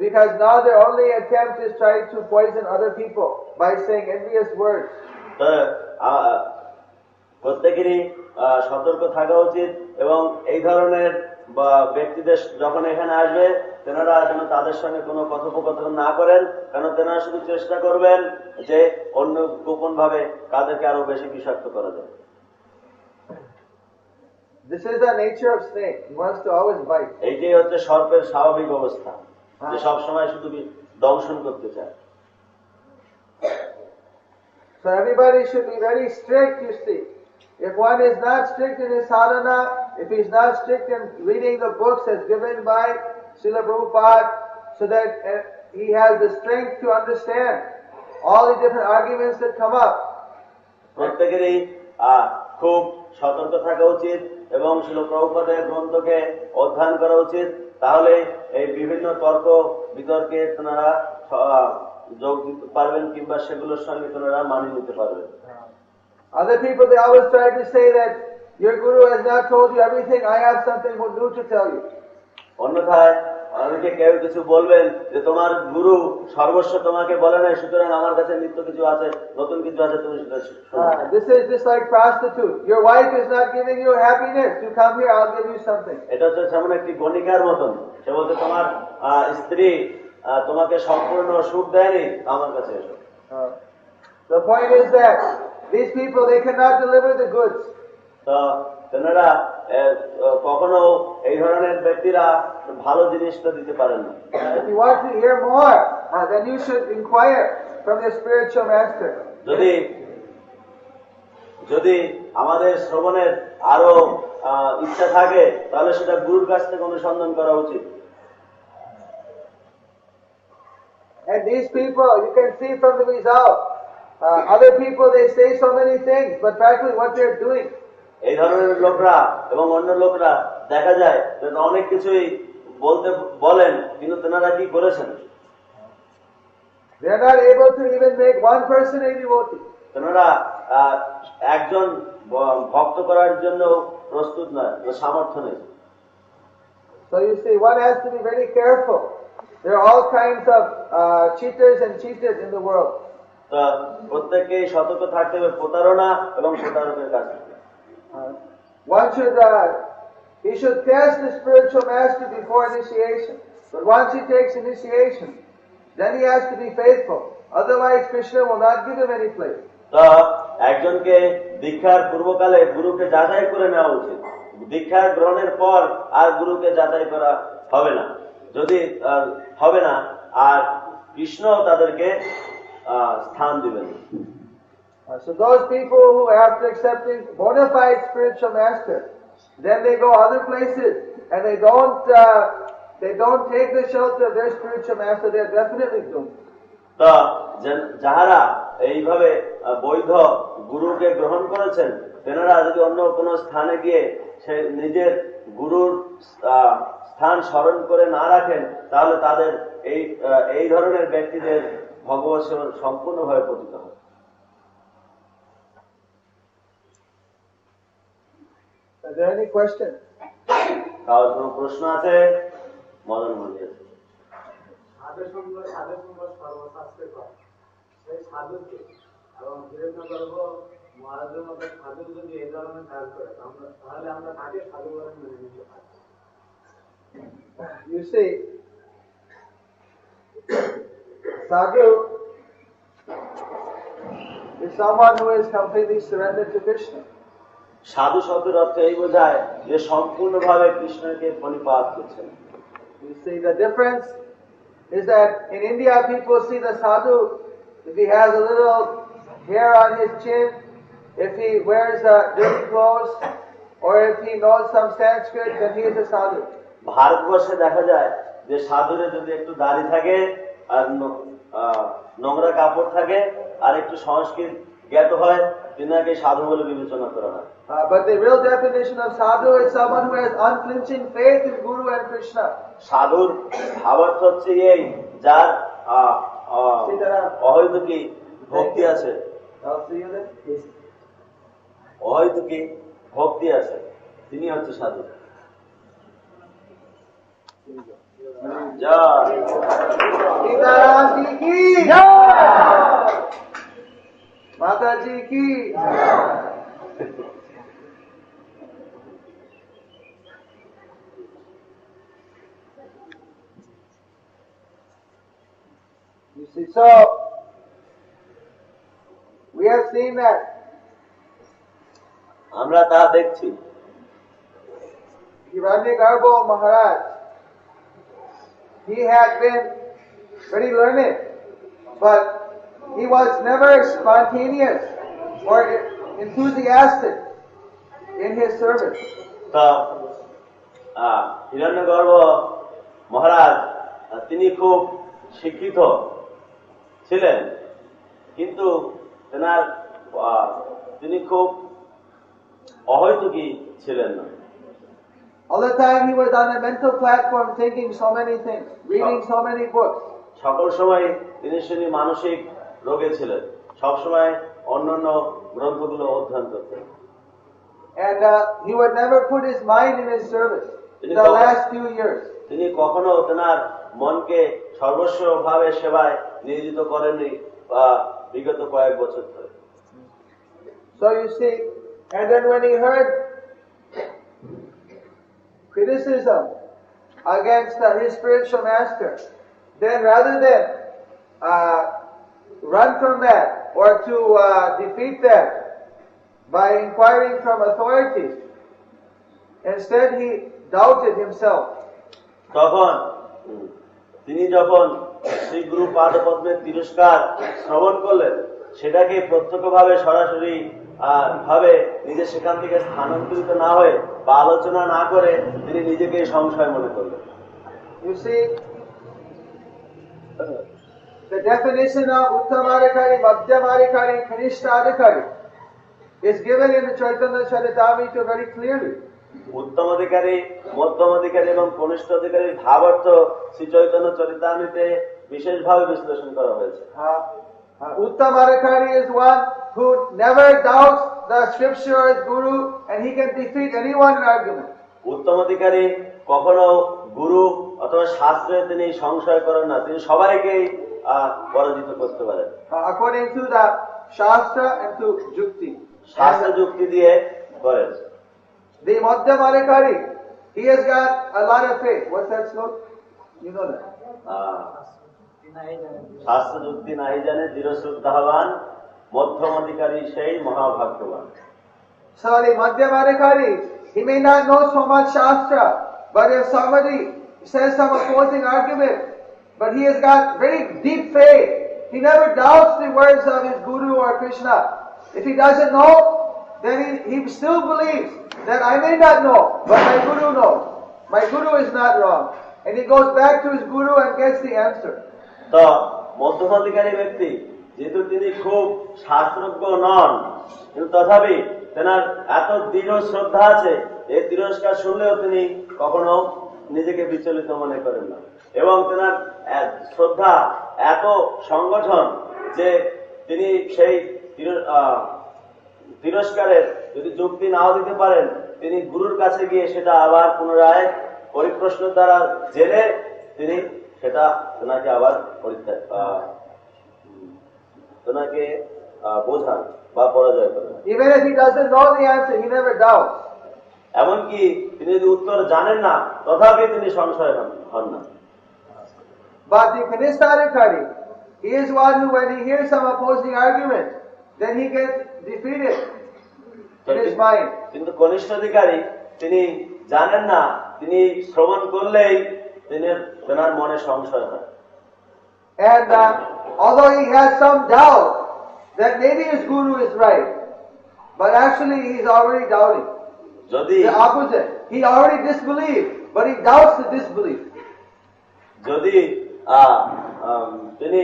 because now their only attempt is trying to poison other people by saying envious words.
প্রত্যেকেরই সতর্ক থাকা উচিত এবং এই ধরনের ব্যক্তিদের যখন এখানে আসবে তেনারা যেন তাদের সঙ্গে কোনো কথোপকথন না করেন, কারণ তেনারা শুধু চেষ্টা করবেন যে অন্য গোপন ভাবে কাদেরকে আরো বেশি বিষাক্ত করা যায়।
This is the nature of snake. He wants to always bite.
এইটাই হচ্ছে সর্পের স্বাভাবিক অবস্থা, যে সব সময় শুধু দংশন করতে চায়।
So everybody should be very strict, you see. If one is not strict in his sadhana, if he's not strict in reading the books as given by Srila Prabhupada, so that he has the strength to understand all the different arguments that come up.
প্রত্যেকেরই খুব সতর্ক থাকা উচিত এবং শ্রীল প্রভুপাদের গ্রন্থকে অধ্যয়ন করা উচিত, তাহলে এই বিভিন্ন তর্ক বিতর্কে তেনারা যোগ দিতে পারবেন কিংবা সেগুলোর সঙ্গে তেনারা মানিয়ে নিতে পারবেন।
Other people, they always try to say that your guru has not told you everything, I have something new to tell you.
অন্যথায় অনেকে কেউ কিছু বলবেন যে তোমার গুরু সর্বস্ব তোমাকে বলে নাই, সুতরাং আমার কাছে নিত্য কিছু আছে, নতুন কিছু আছে, তুমি সেটা শোনো।
This is just like prostitute. Your wife is not giving you happiness. You come here, I'll give you something.
এটা হচ্ছে যেমন একটি গণিকার মতন, সে বলতে তোমার স্ত্রী তোমাকে সম্পূর্ণ সুখ দেয়নি, আমার কাছে এসো।
The point is that these people, they cannot deliver the goods.
তো তেনারা কখনো এই ধরনের ব্যক্তিরা ভালো জিনিসটা দিতে পারেন না।
If you want to hear more, then you should inquire from the spiritual master.
যদি আমাদের শ্রবণের আরো ইচ্ছা থাকে তাহলে সেটা গুরুর কাছ থেকে অনুসন্ধান করা উচিত।
And these people, you can see from the result, other people they say so many things, but practically what they're doing.
এই ধরনের লোকরা এবং অন্য লোকরা দেখা যায় যে অনেক কিছুই বলেন, কিন্তু তেনারা কি করেছেন?
They are not able to even make one person a devotee.
তেনারা একজন ভক্ত করার জন্য প্রস্তুত নয়, সামর্থ্য নেই।
So you see, one has to be very careful. There are all kinds of cheaters and cheated in the world.
তো প্রত্যেককেই সতর্ক থাকতে হবে প্রতারণা এবং প্রতারকের কাছে।
One should, he should test the spiritual master before initiation. But once he takes initiation, then he has to be faithful. Otherwise, Krishna will not give him any place.
তো একজনকে দীক্ষার পূর্বকালে গুরুকে যাচাই করে নেওয়া উচিত। দীক্ষার গ্রহণের পর আর গুরুকে যাচাই করা হবে না, যদি হবে না, আর কৃষ্ণ তাদেরকে স্থান দিবেন।
So those people who after accepting bona fide spiritual master, then they go other places and they don't take the shelter of their spiritual master, they are definitely doomed.
তো যাহারা এইভাবে বৈধ গুরুকে গ্রহণ করেছেন, তেনারা যদি অন্য কোনো স্থানে গিয়ে সে নিজের গুরুর স্থান স্মরণ করে না রাখেন, তাহলে তাদের এই ধরনের ব্যক্তিদের ভগবৎ সেবা সম্পূর্ণভাবে পতিত হয়।
Is there any question?
কারোর কোনো প্রশ্ন আছে? মদন মন্দির আছে।
You see, sadhu is someone who is completely surrendered to Krishna.
সাধু শব্দের অর্থ এই বোঝায় যে সম্পূর্ণভাবে কৃষ্ণকে পরিপাক করছেন।
You see, the difference is that in India people see the sadhu, if he has a little hair on his chin, if he wears dirty clothes, or if he knows some Sanskrit, then he is a sadhu.
ভারতবর্ষে দেখা যায় যে সাধুরে যদি একটু দাড়ি থাকে আর নোংরা কাপড় থাকে আর একটু সংস্কৃত জ্ঞাত হয়, তিনাকে সাধু বলে বিবেচনা করা হয়।
But the real definition of sadhu is someone who has unflinching faith in Guru and Krishna.
সাধুর ভাবার্থ হচ্ছে এই, যার অহৈতুকী ভক্তি আছে, অহৈতুকী ভক্তি আছে, তিনি হচ্ছে সাধু। জয়
सीताराम जी की जय, माता जी की। You see, so we have seen that
আমরা তা দেখছি।
Hiranyagarbha Maharaj, he had been very learned, but he was never spontaneous or enthusiastic in his service.
তো হিরণ্যগর্ভ মহারাজ তিনি খুব শিক্ষিত ছিলেন, কিন্তু তিনি খুব অহৈতুকী ছিলেন না।
All the time he was on a mental platform thinking so many things, reading so many books.
সকল সময় তিনি মানসিক রোগে ছিলেন, সবসময় অন্যান্য গ্রন্থগুলো অধ্যয়ন করতেন।
And he would never put his mind in his service in the last few years.
তিনি কখনো তেনার মনকে সর্বস্বভাবে সেবায় নিয়োজিত করেননি বিগত কয়েক বছর ধরে।
So you see, and then when he heard criticism against his spiritual master, then rather than run from that or to defeat that by inquiring from authorities, Instead, he doubted himself.
তখন তিনি যখন শ্রী গুরু পাদপদ্মের তিরস্কার শ্রবণ করলেন, সেটাকে প্রত্যক্ষভাবে সরাসরি ভাবে নিজে সেখান থেকে স্থানান্তরিত না হয়ে বা আলোচনা না করে তিনি নিজেকে সংশয় মনে করলেন।
You see, the definition of Uttamadhikari, Madhyamadhikari, and Kanishtadhikari is given in the Chaitanya Charitamrita very clearly.
উত্তম অধিকারী, মধ্যম অধিকারী এবং কনিষ্ঠ অধিকারীর ভাবার্থ শ্রী চৈতন্য চরিতামৃতে বিশেষভাবে বিশ্লেষণ করা হয়েছে।
Uttamadhikari is one who never doubts the scriptures, Guru, and he can defeat anyone in argument.
উত্তম অধিকারী কখনো গুরু অথবা শাস্ত্রে তিনি সংশয় করেন না, তিনি সবাইকেই পরাজিত করতে পারেন।
According to the Shastra and to Jukti.
শাস্ত্র যুক্তি দিয়ে করেন।
The Madhyamadhikari, he has got a lot of faith. What's that slok? You know that.
শাস্ত্র যুক্তি নাই জানে দৃঢ় শ্রদ্ধাবান, মধ্যম অধিকারী সেই মহাভাগ্যবান।
So the Madhyamadhikari, he may not know so much Shastra, but if somebody says some opposing argument, but he has got very deep faith, he never doubts the words of his Guru or Krishna. If he doesn't know, then he still believes that I may not know, but my Guru knows. My Guru is not wrong. And he goes back to his Guru and gets the answer.
তো মধ্যমাধিকারী ব্যক্তি যেহেতু তিনি খুব শাস্ত্রজ্ঞ নন, কিন্তু তথাপি তেনার এত দৃঢ় শ্রদ্ধা আছে, এই তিরস্কার শুনলেও তিনি কখনো নিজেকে বিচলিত মনে করেন না, এবং তেনার শ্রদ্ধা এত সংগঠন যে তিনি সেই তিরস্কারের যদি যুক্তি নাও দিতে পারেন, তিনি গুরুর কাছে গিয়ে সেটা আবার পুনরায় পরিপ্রশ্ন দ্বারা জেনে তিনি সেটা তেনাকে আবার তেনাকে বোঝান বা পরাজয় করেন।
Even if he doesn't know the answer, he never doubts.
এমনকি তিনি যদি উত্তর জানেন না, তথাপি তিনি সংশয় হন না।
But the Kanishtadhikari, he is one who, when he hears some opposing argument, then he gets defeated in his mind.
কিন্তু কনিষ্ঠ অধিকারী তিনি জানেন না, তিনি শ্রবণ করলেই তেনার মনে সংশয় হয়।
And although he has some doubt that maybe his Guru is right, but actually he is already doubting. The opposite. He already disbelieved, but he doubts the disbelief.
যদি তিনি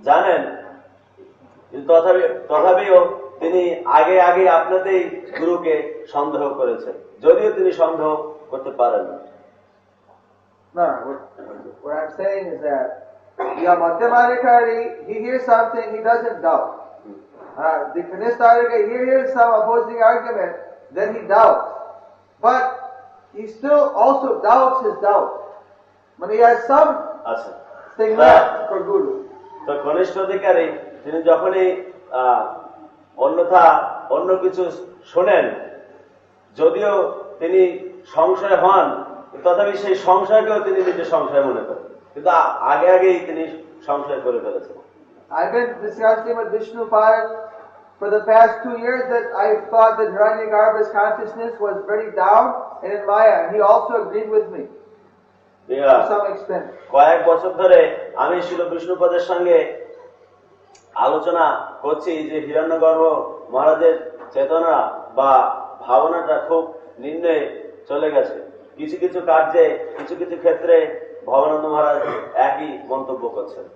জানেন, তথাপিও তিনি আগে আপনাতেই গুরুকে সন্দেহ করেছেন, যদিও তিনি সন্দেহ করতে পারেন না।
No, what I'm saying is that Madhyamadhikari, he hears something, he doesn't doubt. The Kanishtadhikari, he hears some opposing argument, then he doubts. But he still also doubts his doubt. When he has some thing left for Guru.
তো কনিষ্ঠ অধিকারী তিনি যখনই অন্য কিছু শোনেন, যদিও তিনি সংশয় হন, তথাপি সেই সংশয়কেও তিনি নিজের সংশয় মনে করেন, কিন্তু আগেই তিনি সংশয় করে ফেলেছেন।
I've been discussing with Vishnu Pada for the past 2 years that I thought that Hiranyagarbha's consciousness was very down and in Maya, and he also agreed with me to some extent.
কয়েক বছর ধরে আমি শ্রীল বিষ্ণুপদের সঙ্গে আলোচনা করছি যে হিরণ্যগর্ভ মহারাজের চেতনা বা ভাবনাটা খুব নিম্নে চলে গেছে। কিছু কিছু কার্যে, কিছু কিছু ক্ষেত্রে ভবানন্দ মহারাজ একই মন্তব্য করছেন।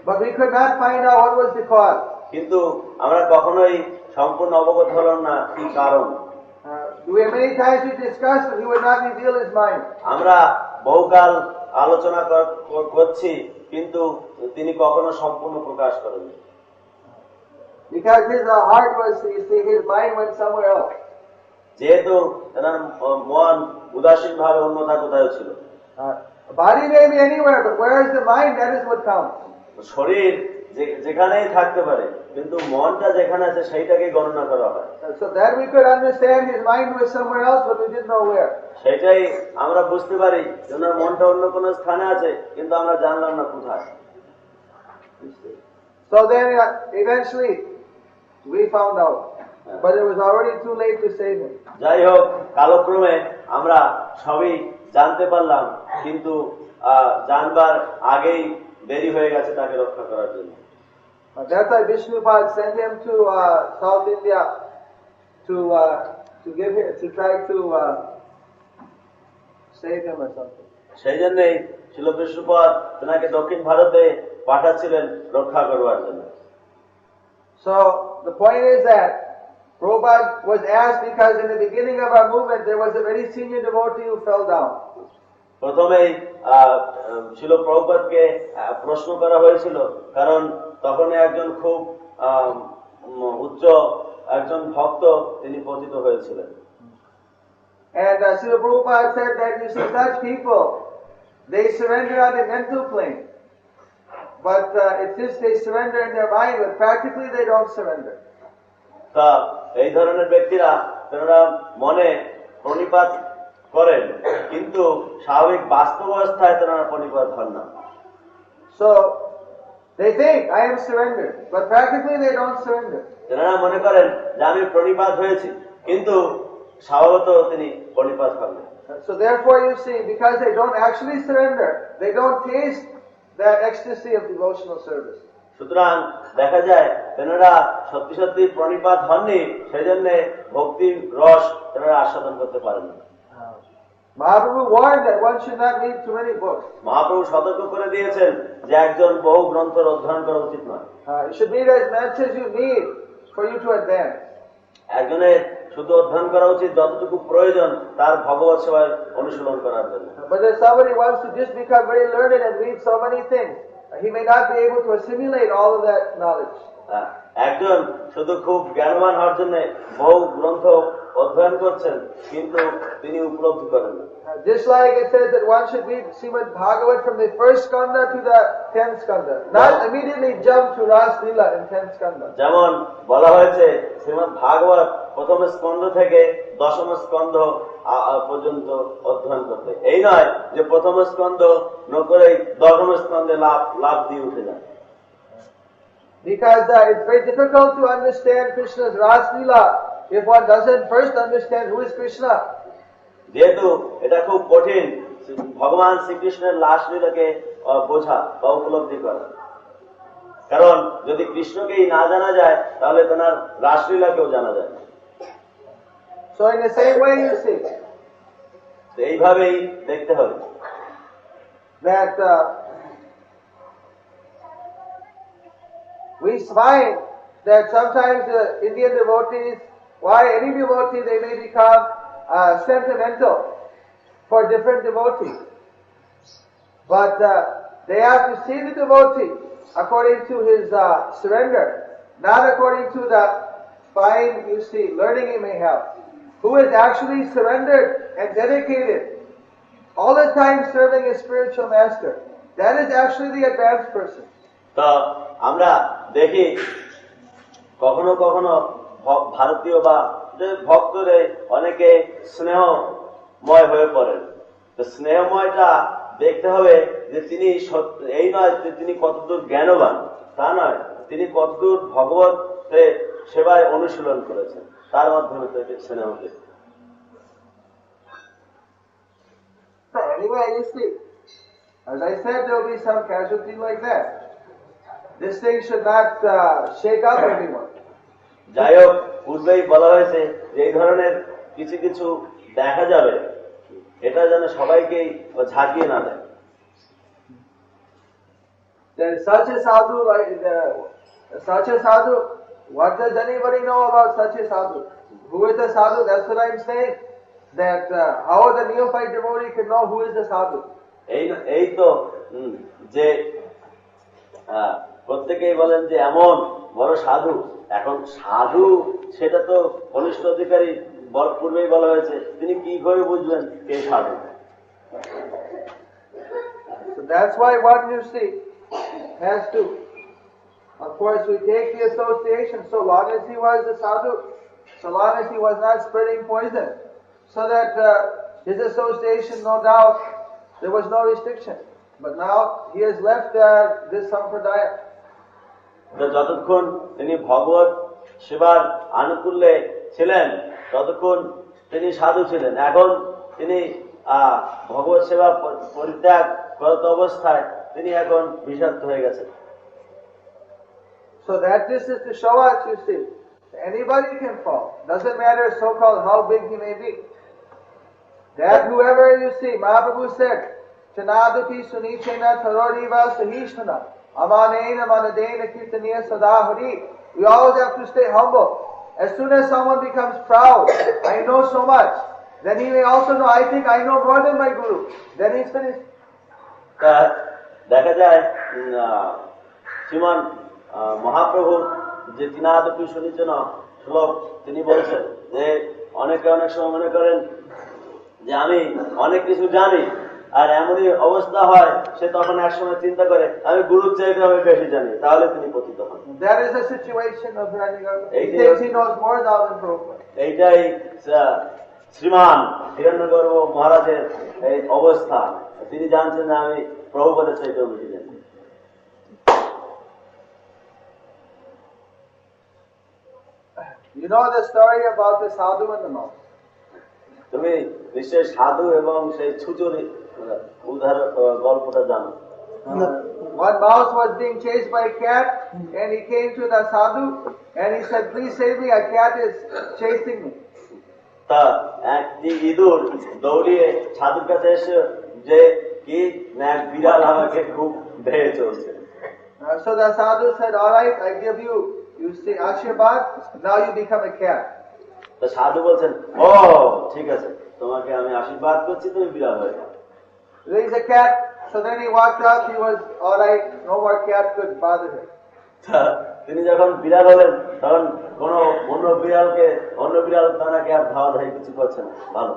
But we could not find out what was the cause.
কিন্তু আমরা কখনোই সম্পূর্ণ অবগত হলাম না কি কারণ।
Many times we discussed, but he would not reveal his mind.
আমরা বহুকাল আলোচনা করছি, কিন্তু তিনি কখনো সম্পূর্ণ প্রকাশ করেননি।
Because his heart was, you see, his mind went somewhere else.
যেহেতু তার মন উদাসীন ভাবে অন্যথা কোথায় ছিল।
Body may be anywhere, but where is the mind? That is what counts.
শরীর যেখানেই থাকতে পারে, কিন্তু মনটা যেখানে আছে সেইটাকে গণনা করা হয়।
So that we could understand his mind was somewhere else, but we didn't know where.
সেটাই আমরা বুঝতে পারি যে ওনার মনটা অন্য কোন স্থানে আছে, কিন্তু আমরা জানলাম না কোথায়।
So then eventually we found out. but it was already too late to save him.
যাই হোক, কালক্রমে আমরা সবই জানতে পারলাম, কিন্তু জানবার আগেই দেরি হয়ে গেছে তাকে রক্ষা করার জন্য।
That's why Vishnupada sent him to South India to give him, to try to save him or something.
সেই জন্যই শ্রীল বিষ্ণুপদ তেনাকে দক্ষিণ ভারতে পাঠাচ্ছিলেন রক্ষা করবার জন্য।
So the point is that Prabhupada was asked because in the beginning of our movement there was a very senior devotee who fell down.
প্রথমেই শ্রীল প্রভুপাদকে প্রশ্ন করা হয়েছিল, কারণ তখন একজন খুব উচ্চ একজন ভক্ত তিনি পতিত হয়েছিলেন।
And Srila Prabhupada said that you see such people, they surrender on the mental plane, but it's just they surrender in their mind, but practically they don't surrender.
তা এই ধরনের ব্যক্তিরা তারা মনে প্রণিপাত করেন, কিন্তু স্বাভাবিক বাস্তব অবস্থায় তারা প্রণিপাত হন না।
So they think I am surrendered, but practically they don't surrender.
তারা মনে করেন যে আমি প্রণিপাত হয়েছি, কিন্তু স্বভাবত তিনি প্রণিপাত হন না।
So therefore you see, because they don't actually surrender, they don't taste that ecstasy of devotional service.
সুতরাং দেখা যায় তেনারা সত্যি সত্যি প্রণিপাত হননি, সেই জন্য ভক্তির রস তেনারা আস্বাদন করতে পারেন না।
Mahaprabhu warned that one should not read too many books.
Mahaprabhu সতর্ক করে দিয়েছেন যে একজন বহু গ্রন্থের অধ্যয়ন করা উচিত নয়।
You should read as much as you need for you to advance.
একজনের শুধু অধ্যয়ন করা উচিত যতটুকু প্রয়োজন তার ভগবত সেবায় অনুশীলন করার জন্য।
But if somebody wants to just become very learned and read so many things, he may not be able to assimilate all of that knowledge.
একজন শুধু খুব জ্ঞানবান হওয়ার জন্য বহু গ্রন্থ অধ্যয়ন করছেন, কিন্তু তিনি উপলব্ধি করেন না।
Just like it says that one should read Śrīmad-Bhāgavatam from the first skanda to the 10th skanda, not immediately jump to Ras Leela in 10th skanda.
যেমন বলা হয়েছে শ্রীমদ ভাগবত প্রথম স্কন্ধ থেকে দশম স্কন্ধ পর্যন্ত অধ্যয়ন করতে, এই নয় যে প্রথম স্কন্ধ নকরেই দশম স্কন্ধে লাভ দিয়ে উঠে যায়।
Because it's very difficult to understand Krishna's Ras Leela if one doesn't first understand who is Krishna.
যেহেতু এটা খুব কঠিন ভগবান শ্রীকৃষ্ণের লাসলীলাকে বোঝা বা উপলব্ধি করা, কারণ যদি কৃষ্ণকেই না জানা যায় তাহলে তার রাসলীলাকেও জানা যায়।
So in the same way you see
এইভাবেই দেখতে হবে
that we find that sometimes Indian devotees, why any devotee, they may become sentimental for different devotees. But they have to see the devotee according to his surrender, not according to the fine, you see, learning he may have. Who is actually surrendered and dedicated, all the time serving a spiritual master. That is actually the advanced person.
তো আমরা দেখি কখনো কখনো ভারতীয় বা ভক্তরে অনেকে স্নেহময় হয়ে পড়েন। তো স্নেহময়টা দেখতে হবে যে তিনি এই নয় যে তিনি কতদূর জ্ঞানবান, তা নয়, তিনি কতদূর ভগবত সেবায় অনুশীলন করেছেন, তার মাধ্যমে তাকে স্নেহ দেখতে।
Anyway, you see, as I said, there will be some casualty like that. This thing should not shake up everyone.
যাই হোক, পূর্বেই বলা হয়েছে যে এই ধরনের কিছু কিছু দেখা যাবে, এটা যেন সবাইকেই ঝাঁকিয়ে না দেয়।
There is such a sadhu, such a sadhu. What does anybody know about such a sadhu? Who is the sadhu? That's what I'm saying. That how the neophyte devotee can know who is the sadhu?
এই তো যে প্রত্যেকেই বলেন যে এমন বড় সাধু। এখন সাধু সেটা তো কনিষ্ঠ অধিকারী পূর্বেই বলা হয়েছে, তিনি কি করে বুঝবেন কে সাধু?
So that's why one, you see, has to, of course, we take the association so long as he was a sadhu, so long as he was not spreading poison, so that his association, no doubt, there was no restriction. But now he has left this sampradaya.
যতক্ষণ তিনি ভগবত সেবার আনুকূল্যে ছিলেন ততক্ষণ তিনি সাধু ছিলেন। এখন তিনি ভগবত সেবা পরিত্যাগ করত অবস্থায় তিনি এখন বিষাক্ত হয়ে গেছেন।
So that this is to show us, you see, anybody can fall. Doesn't matter so-called how big he may be. That whoever you see, Mahaprabhu said, Chanadupi Sunichena Taroriva Sahishtana Amanena Manadena Kirtaniya Sadahari. We always have to stay humble. As soon as someone becomes proud, I know so much, then he may also know, I think I know more than my Guru. Then he's finished.
দেখা যায় শ্রীমান মহাপ্রভু যে তিনাদপি শুনিছেন শ্লোক তিনি বলছেন যে অনেকে অনেক সময় মনে করেন যে আমি অনেক কিছু জানি, আর এমনই অবস্থা হয় সে তখন এক সময় চিন্তা করে আমি গুরুর চাইতে আমি বেশি জানি, তাহলে তিনি পতিত হন।
That is the situation of Hiranyagarbha. He thinks he knows more now than Prabhupada.
এইটাই শ্রীমান হিরণ্যগর্ভ মহারাজের এই অবস্থা। তিনি জানছেন যে আমি প্রভুপাদের চাইতেও বেশি জানি।
You know the story about the sadhu and the mouse.
তুমি নিশ্চয় সাধু এবং সেই ছুচুরি উদাহরণ গল্পটা জানো।
One mouse was being chased by a cat, and he came to the sadhu, and he said, "Please save me, a cat is chasing me."
তা একটি ইঁদুর দৌড়িয়ে সাধুর কাছে এসে যে কি না বিড়াল আমাকে খুব ধেয়ে চলছে।
So the sadhu said, "All right, I give you, you say Ashirvad, now you become a cat."
তো সাধু বলছেন, ও ঠিক আছে, তোমাকে আমি আশীর্বাদ করছি, তুমি বিড়াল হয়ে যাও।
There is a cat. So then he walked up, he was all right, no more cat could bother him.
তিনি যখন বিড়াল হলেন তখন কোন অন্য বিড়াল তাকে আর ধাওয়া ধাই কিছু করছে না, ভালো।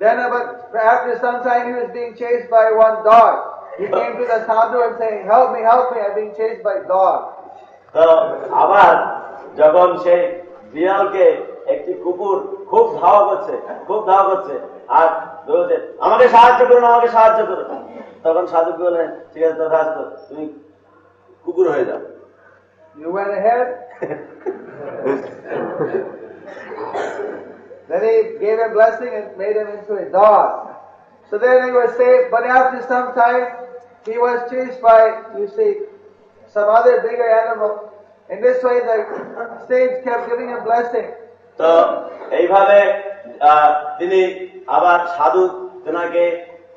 Then about after some time he was being chased by one dog. He came to the sadhu and saying, help me, I'm being chased by dog.
তো আবার যখন সেই বিড়ালকে একটি কুকুর খুব ধাওয়া করছে আর বলছে আমাকে সাহায্য করুন, তখন সাধুকে বললেন ঠিক আছে তথাস্তু, তুমি কুকুর হয়ে যাও।
You went ahead. Then he gave him blessing and made him into a dog. So then he was saved, but after some time he was chased by, you see, some other bigger animal. In this way the saints kept giving him blessing.
তো এইভাবে তিনি আবার সাধু তেনাকে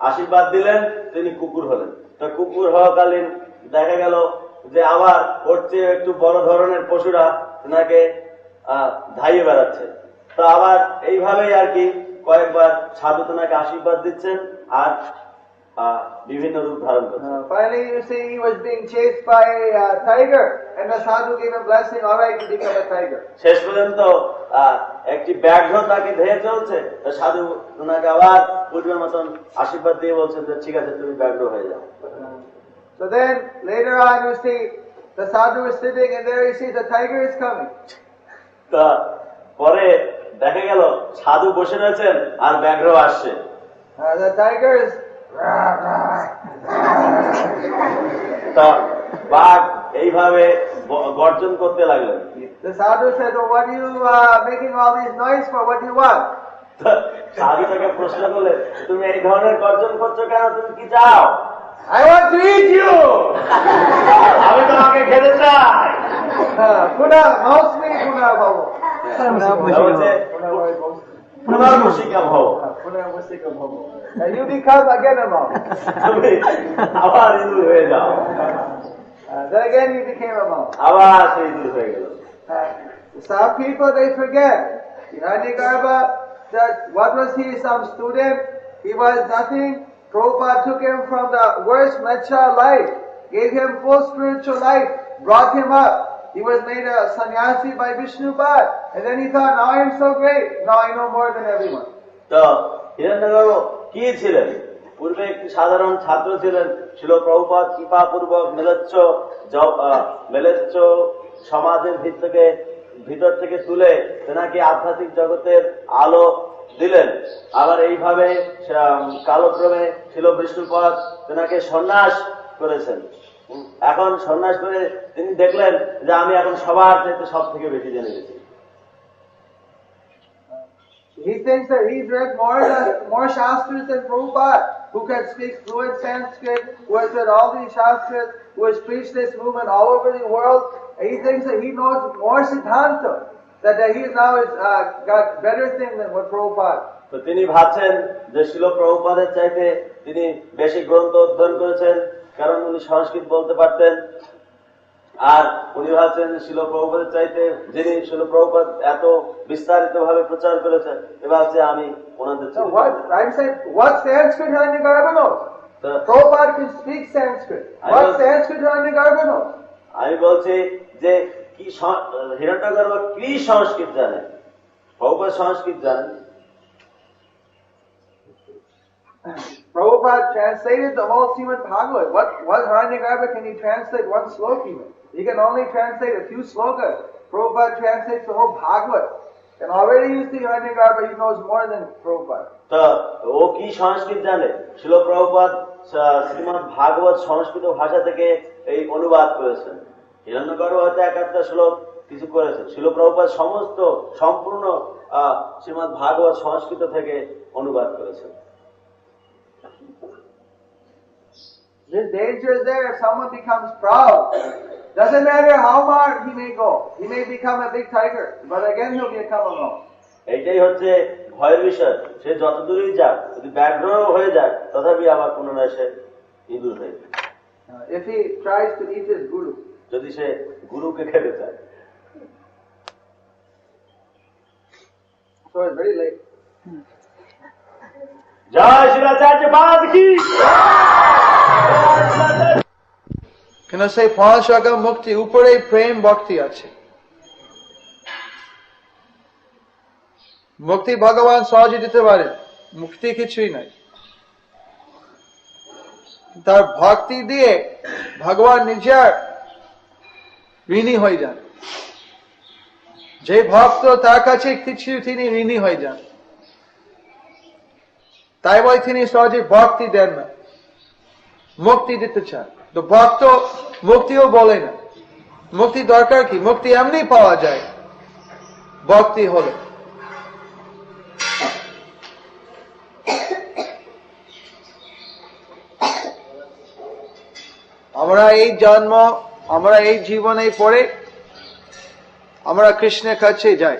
আশীর্বাদ দিলেন, তিনি কুকুর হলেন। তো কুকুর হওয়াকালীন দেখা গেল যে আবার ওর চেয়ে একটু বড় ধরনের পশুরা তেনাকে ধাইয়ে বেড়াচ্ছে। তো আবার এইভাবেই আর কি কয়েকবার সাধু তেনাকে আশীর্বাদ দিচ্ছেন আর বিভিন্ন রূপ ধারণ করছেন।
Finally you see he was being chased by a tiger and the sadhu gave him blessing, all right, you become a tiger.
শেষ পর্যন্ত একটি ব্যাঘ্র তাকে ধেয়ে চলছে, তো সাধু তেনাকে আবার পূর্বের মতন আশীর্বাদ দিয়ে বলছেন যে ঠিক আছে তুমি ব্যাঘ্র হয়ে যাও।
So then later on you see the sadhu is sitting and there you see the tiger is coming.
তা পরে দেখা গেল সাধু বসে রয়েছেন আর ব্যাঘ্র আসছে।
The tiger is
তা বাঘ এইভাবে গর্জন করতে লাগলেন।
The sadhu said, oh, what are you making all these noise for? What do you want?
সাধু তাকে প্রশ্ন করলে তুমি এই ধরনের গর্জন করছো কেন, তুমি কি চাও?
I want to eat you.
আমি তোমাকে খেতে চাই।
Puna mouse me puna bhavo.
পুনর্বশিকা ভব।
Punarvasika bhavo. And you become again a mouse.
তুমি আবার ইঁদুর হয়ে যাও।
Then again you became a mouse.
আবার সেই ইঁদুর হয়ে গেল।
Some people they forget. Hiranyagarbha, that what was he? Some student. He was nothing. Prabhupada took him from the worst Mecha life, gave him full spiritual life, brought him up. He was made a sannyasi by Vishnupada, and then he thought, now I am so great, now I know more than everyone.
তো হিরণ্যগর্ভ কি ছিলেন? পূর্বে একটি সাধারণ ছাত্র ছিলেন। শিল প্রভুপাদ কৃপাপূর্বক মেলেচ্ছ সমাজের ভিতর থেকে তুলে তেনাকে আধ্যাত্মিক জগতের আলো দিলেন। আবার এইভাবে কালক্রমে শিল বিষ্ণুপদ তেনাকে সন্ন্যাস করেছেন। এখন সন্ন্যাস করে তিনি দেখলেন যে আমি এখন সবার চাইতে সব থেকে বেশি জেনে গেছি।
He thinks that he's read more Shastras than Prabhupada, who can speak fluent Sanskrit, who has read all these Shastras, who has preached this movement all over the world. He thinks that he knows more Siddhanta, that he now has got better thing than what Prabhupada.
তো তিনি ভাবছেন যে শিল প্রভুপাদের চাইতে তিনি বেশি গ্রন্থ অধ্যয়ন করেছেন, কারণ উনি সংস্কৃত বলতে পারতেন। আর উনি ভাবছেন যে শিল প্রভুপাদের চাইতে যিনি শিল প্রভুপাদ এত বিস্তারিত ভাবে প্রচার করেছেন, এ ভাবছে আমি ওনাদের
So what Sanskrit Hiranyagarbha knows? Prabhupada can speak Sanskrit. What Sanskrit Hiranyagarbha knows?
আমি বলছি যে কি হিরণ্যগর্ভ কি সংস্কৃত জানে? প্রভুপাদ সংস্কৃত জানেন।
Prabhupada translated the whole Śrīmad-Bhāgavatam. What Hiranyagarbha can he translate one sloka even? He can only translate a few slokas. Prabhupada translates the whole Bhagavad. And already you see Hiranyagarbha, he knows more than Prabhupada.
তো ও কি সংস্কৃত জানে? শিল প্রভুপাদ শ্রীমদ ভাগবত সংস্কৃত ভাষা থেকে এই অনুবাদ করেছেন। হিরণ্যগর্ভ হয়তো এক একটা শ্লোক কিছু করেছেন। শিল প্রভুপাদ সম্পূর্ণ শ্রীমদ ভাগবত সংস্কৃত থেকে অনুবাদ করেছেন।
This danger is there if someone becomes proud. Doesn't matter how far he may go. He may become a big tiger, but again he'll become alone.
এইটাই হচ্ছে ভয়ের বিষয়। সে যত দূরেই যাক, যদি ব্যাঘ্র হয়ে যায়, তথাপি আবার পুনরায় সে ইঁদুর হয়ে যায়।
If he tries to eat his guru.
যদি সে গুরুকে খেতে চায়।
So it's very late.
জয় শিলাচার্য পাদ কি।
কেন সেই 5 রকম মুক্তি উপরে প্রেম ভক্তি আছে। মুক্তি ভগবান সহজে দিতে পারে, মুক্তি কিছুই নাই। তার ভক্তি দিয়ে ভগবান নিজের ঋণী হয়ে যান। যে ভক্ত তার কাছে কিছু তিনি ঋণী হয়ে যান, তাই বলে তিনি সহজে ভক্তি দেন না, মুক্তি দিতে চান। তো ভক্ত মুক্তিও বলে না। মুক্তি দরকার কি? মুক্তি এমনি পাওয়া যায় ভক্তি হলে। আমরা এই জন্ম, আমরা এই জীবনে পড়ে আমরা কৃষ্ণের কাছে যাই।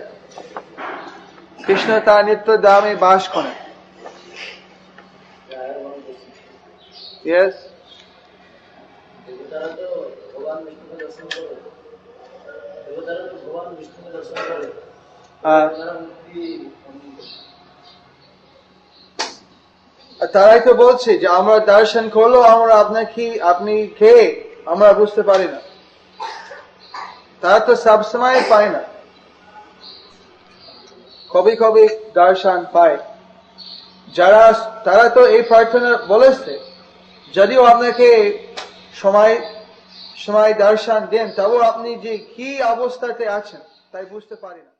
কৃষ্ণ তার নিত্য ধামে বাস করেন। Yes. তারাই তো বলছে যে আমরা দর্শন করলো, আমরা আপনি কে আমরা বুঝতে পারি না। তারা তো সবসময় পায় না, কবি কবি দর্শন পায়। তারা তো এই প্রার্থনা বলেছে, যদিও আপনাকে সময় দর্শন দেন, তবু আপনি যে কি অবস্থাতে আছেন তাই বুঝতে পারি না।